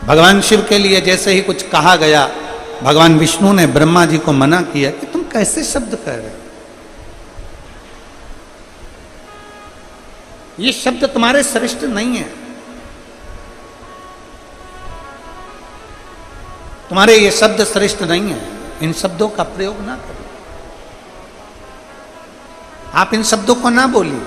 भगवान शिव के लिए जैसे ही कुछ कहा गया, भगवान विष्णु ने ब्रह्मा जी को मना किया कि तुम कैसे शब्द कह रहे हो, ये शब्द तुम्हारे श्रेष्ठ नहीं है, तुम्हारे ये शब्द श्रेष्ठ नहीं है, इन शब्दों का प्रयोग ना करो, आप इन शब्दों को ना बोलिए।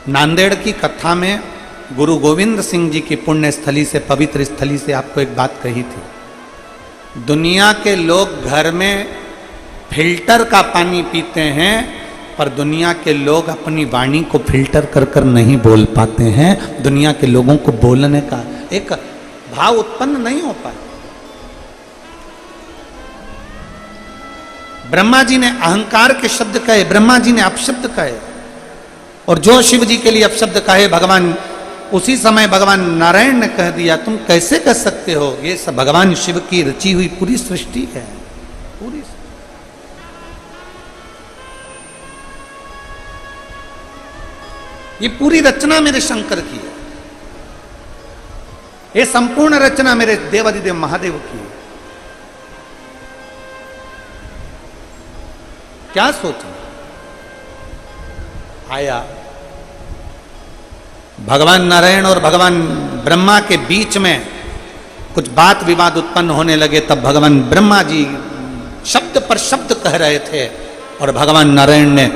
नांदेड़ की कथा में गुरु गोविंद सिंह जी की पुण्य स्थली से, पवित्र स्थली से आपको एक बात कही थी। दुनिया के लोग घर में फिल्टर का पानी पीते हैं, पर दुनिया के लोग अपनी वाणी को फिल्टर कर कर नहीं बोल पाते हैं। दुनिया के लोगों को बोलने का एक भाव उत्पन्न नहीं हो पाता। ब्रह्मा जी ने अहंकार के शब्द कहे, ब्रह्मा जी ने अपशब्द कहे, और जो शिव जी के लिए अपशब्द कहे, भगवान उसी समय भगवान नारायण ने कह दिया तुम कैसे कर सकते हो, ये सब भगवान शिव की रची हुई पूरी सृष्टि है, पूरी। ये पूरी रचना मेरे शंकर की है, ये संपूर्ण रचना मेरे देवादिदेव महादेव की है। क्या सोचा, आया भगवान नारायण और भगवान ब्रह्मा के बीच में कुछ बात विवाद उत्पन्न होने लगे, तब भगवान ब्रह्मा जी शब्द पर शब्द कह रहे थे और भगवान नारायण ने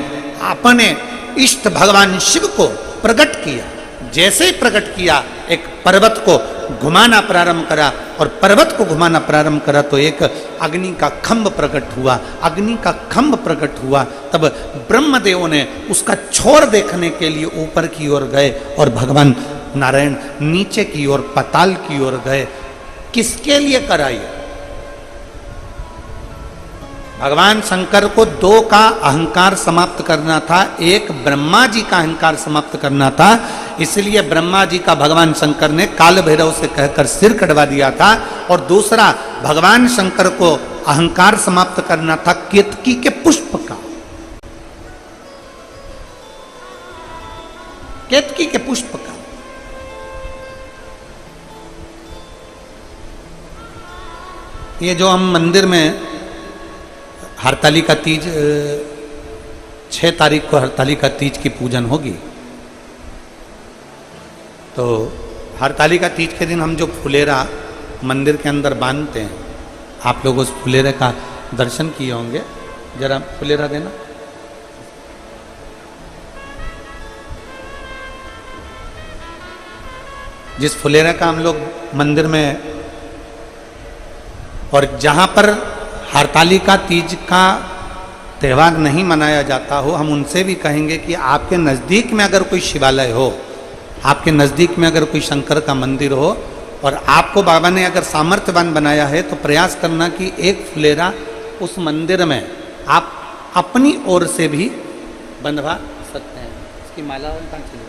अपने इष्ट भगवान शिव को प्रकट किया। जैसे ही प्रकट किया, एक पर्वत को घुमाना प्रारंभ करा, और पर्वत को घुमाना प्रारंभ करा तो एक अग्नि का खंभ प्रकट हुआ। अग्नि का खंभ प्रकट हुआ, तब ब्रह्मदेव ने उसका छोर देखने के लिए ऊपर की ओर गए और भगवान नारायण नीचे की ओर, पाताल की ओर गए। किसके लिए कराई? भगवान शंकर को दो का अहंकार समाप्त करना था, एक ब्रह्मा जी का अहंकार समाप्त करना था। इसलिए ब्रह्मा जी का भगवान शंकर ने काल भैरव से कहकर सिर कटवा दिया था, और दूसरा भगवान शंकर को अहंकार समाप्त करना था केतकी के पुष्प का, केतकी के पुष्प का। ये जो हम मंदिर में हरतालिका तीज 6 तारीख को हरतालिका तीज की पूजन होगी, तो हरतालिका तीज के दिन हम जो फुलेरा मंदिर के अंदर बांधते हैं, आप लोग उस फुलेरे का दर्शन किए होंगे। जरा फुलेरा देना। जिस फुलेरा का हम लोग मंदिर में और जहाँ पर हरतालिका तीज का त्यौहार नहीं मनाया जाता हो, हम उनसे भी कहेंगे कि आपके नज़दीक में अगर कोई शिवालय हो, आपके नज़दीक में अगर कोई शंकर का मंदिर हो और आपको बाबा ने अगर सामर्थ्यवान बनाया है तो प्रयास करना कि एक फुलेरा उस मंदिर में आप अपनी ओर से भी बंधवा सकते हैं। इसकी माला कहाँ चली गई?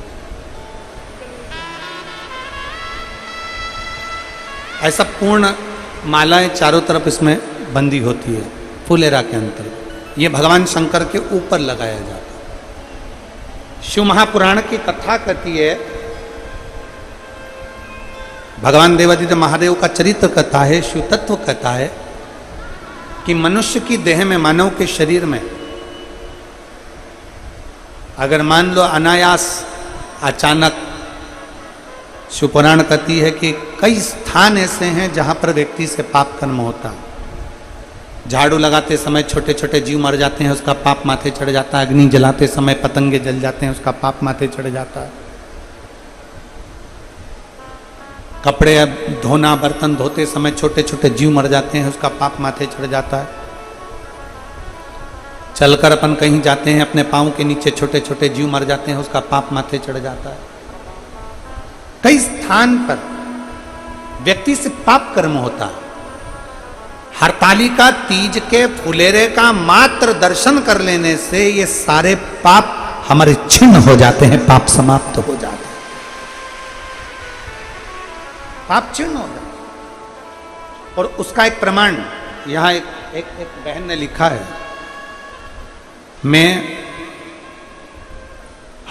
ऐसा पूर्ण मालाएं चारों तरफ इसमें बंदी होती है फुलेरा के अंतर। ये भगवान शंकर के ऊपर लगाया जाता है। शिव महापुराण की कथा कहती है, भगवान देवादिदेव महादेव का चरित्र कहता है, शिव तत्व कहता है कि मनुष्य की देह में, मानव के शरीर में अगर मान लो अनायास अचानक, शिव पुराण कहती है कि कई स्थान ऐसे हैं जहां पर व्यक्ति से पाप कर्म होता है। झाड़ू लगाते समय छोटे छोटे जीव मर जाते हैं, उसका पाप माथे चढ़ जाता है। अग्नि जलाते समय पतंगे जल जाते हैं, उसका पाप माथे चढ़ जाता है। कपड़े धोना, बर्तन धोते समय छोटे छोटे जीव मर जाते हैं, उसका पाप माथे चढ़ जाता है। चलकर अपन कहीं जाते हैं, अपने पाँव के नीचे छोटे छोटे जीव मर जाते हैं, उसका पाप माथे चढ़ जाता है। कई स्थान पर व्यक्ति से पाप कर्म होता है। हरतालिका तीज के फुलेरे का मात्र दर्शन कर लेने से ये सारे पाप हमारे छिन्न हो जाते हैं, पाप समाप्त हो जाते हैं, पाप छिन्न हो जाते हैं। और उसका एक प्रमाण यहां एक बहन ने लिखा है। मैं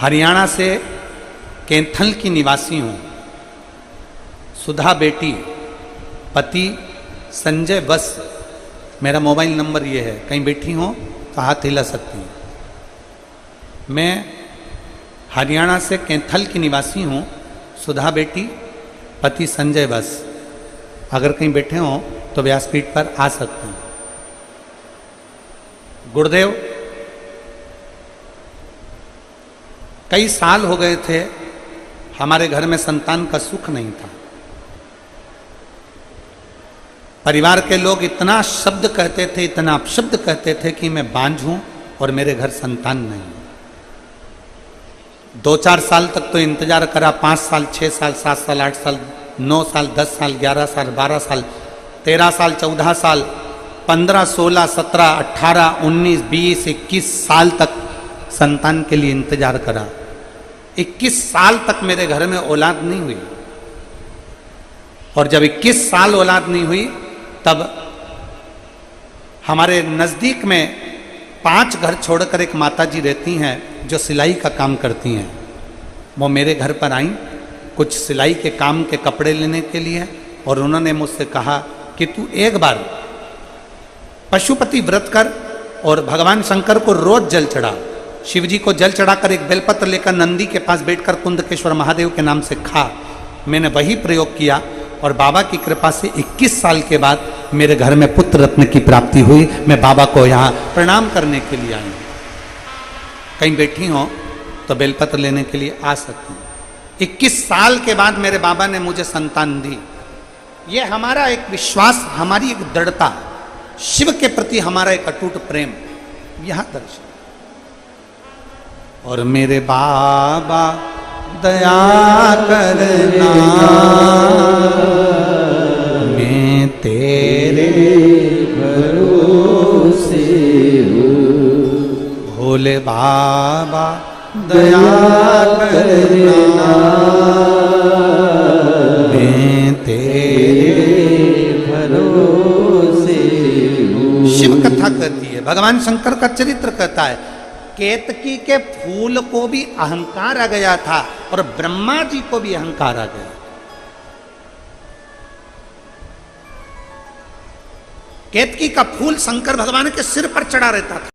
हरियाणा से कैंथल की निवासी हूं। सुधा बेटी, पति संजय बस, मेरा मोबाइल नंबर ये है, कहीं बैठी हो तो हाथ हिला सकती हैं। मैं हरियाणा से कैंथल की निवासी हूँ। सुधा बेटी, पति संजय बस, अगर कहीं बैठे हो तो व्यासपीठ पर आ सकते हैं। गुरुदेव, कई साल हो गए थे, हमारे घर में संतान का सुख नहीं था। परिवार के लोग इतना शब्द कहते थे, इतना अपशब्द कहते थे कि मैं बांझ हूं और मेरे घर संतान नहीं। 2-4 साल तक तो इंतजार करा, 5 साल, 6 साल, 7 साल, 8 साल, 9 साल, 10 साल, 11 साल, 12 साल, 13 साल, 14 साल, 15, 16, 17, 18, 19, 20, 21 साल तक संतान के लिए इंतजार करा। 21 साल तक मेरे घर में औलाद नहीं हुई। और जब 21 साल औलाद नहीं हुई तब हमारे नज़दीक में 5 घर छोड़कर एक माताजी रहती हैं जो सिलाई का काम करती हैं। वो मेरे घर पर आईं कुछ सिलाई के काम के कपड़े लेने के लिए, और उन्होंने मुझसे कहा कि तू एक बार पशुपति व्रत कर और भगवान शंकर को रोज जल चढ़ा। शिव जी को जल चढ़ाकर एक बेलपत्र लेकर नंदी के पास बैठकर कुंदकेश्वर महादेव के नाम से खा। मैंने वही प्रयोग किया और बाबा की कृपा से 21 साल के बाद मेरे घर में पुत्र रत्न की प्राप्ति हुई। मैं बाबा को यहाँ प्रणाम करने के लिए आई। कहीं बैठी हो तो बेलपत्र लेने के लिए आ सकती हूँ। 21 साल के बाद मेरे बाबा ने मुझे संतान दी। ये हमारा एक विश्वास, हमारी एक दृढ़ता, शिव के प्रति हमारा एक अटूट प्रेम यहां दर्शन। और मेरे बाबा दया करना, मैं तेरे भरोसे हूँ। भोले बाबा दया करना, मैं तेरे भरोसे हूँ। शिव कथा कहती है, भगवान शंकर का चरित्र कहता है, केतकी के फूल को भी अहंकार आ गया था और ब्रह्मा जी को भी अहंकार आ गया। केतकी का फूल शंकर भगवान के सिर पर चढ़ा रहता था।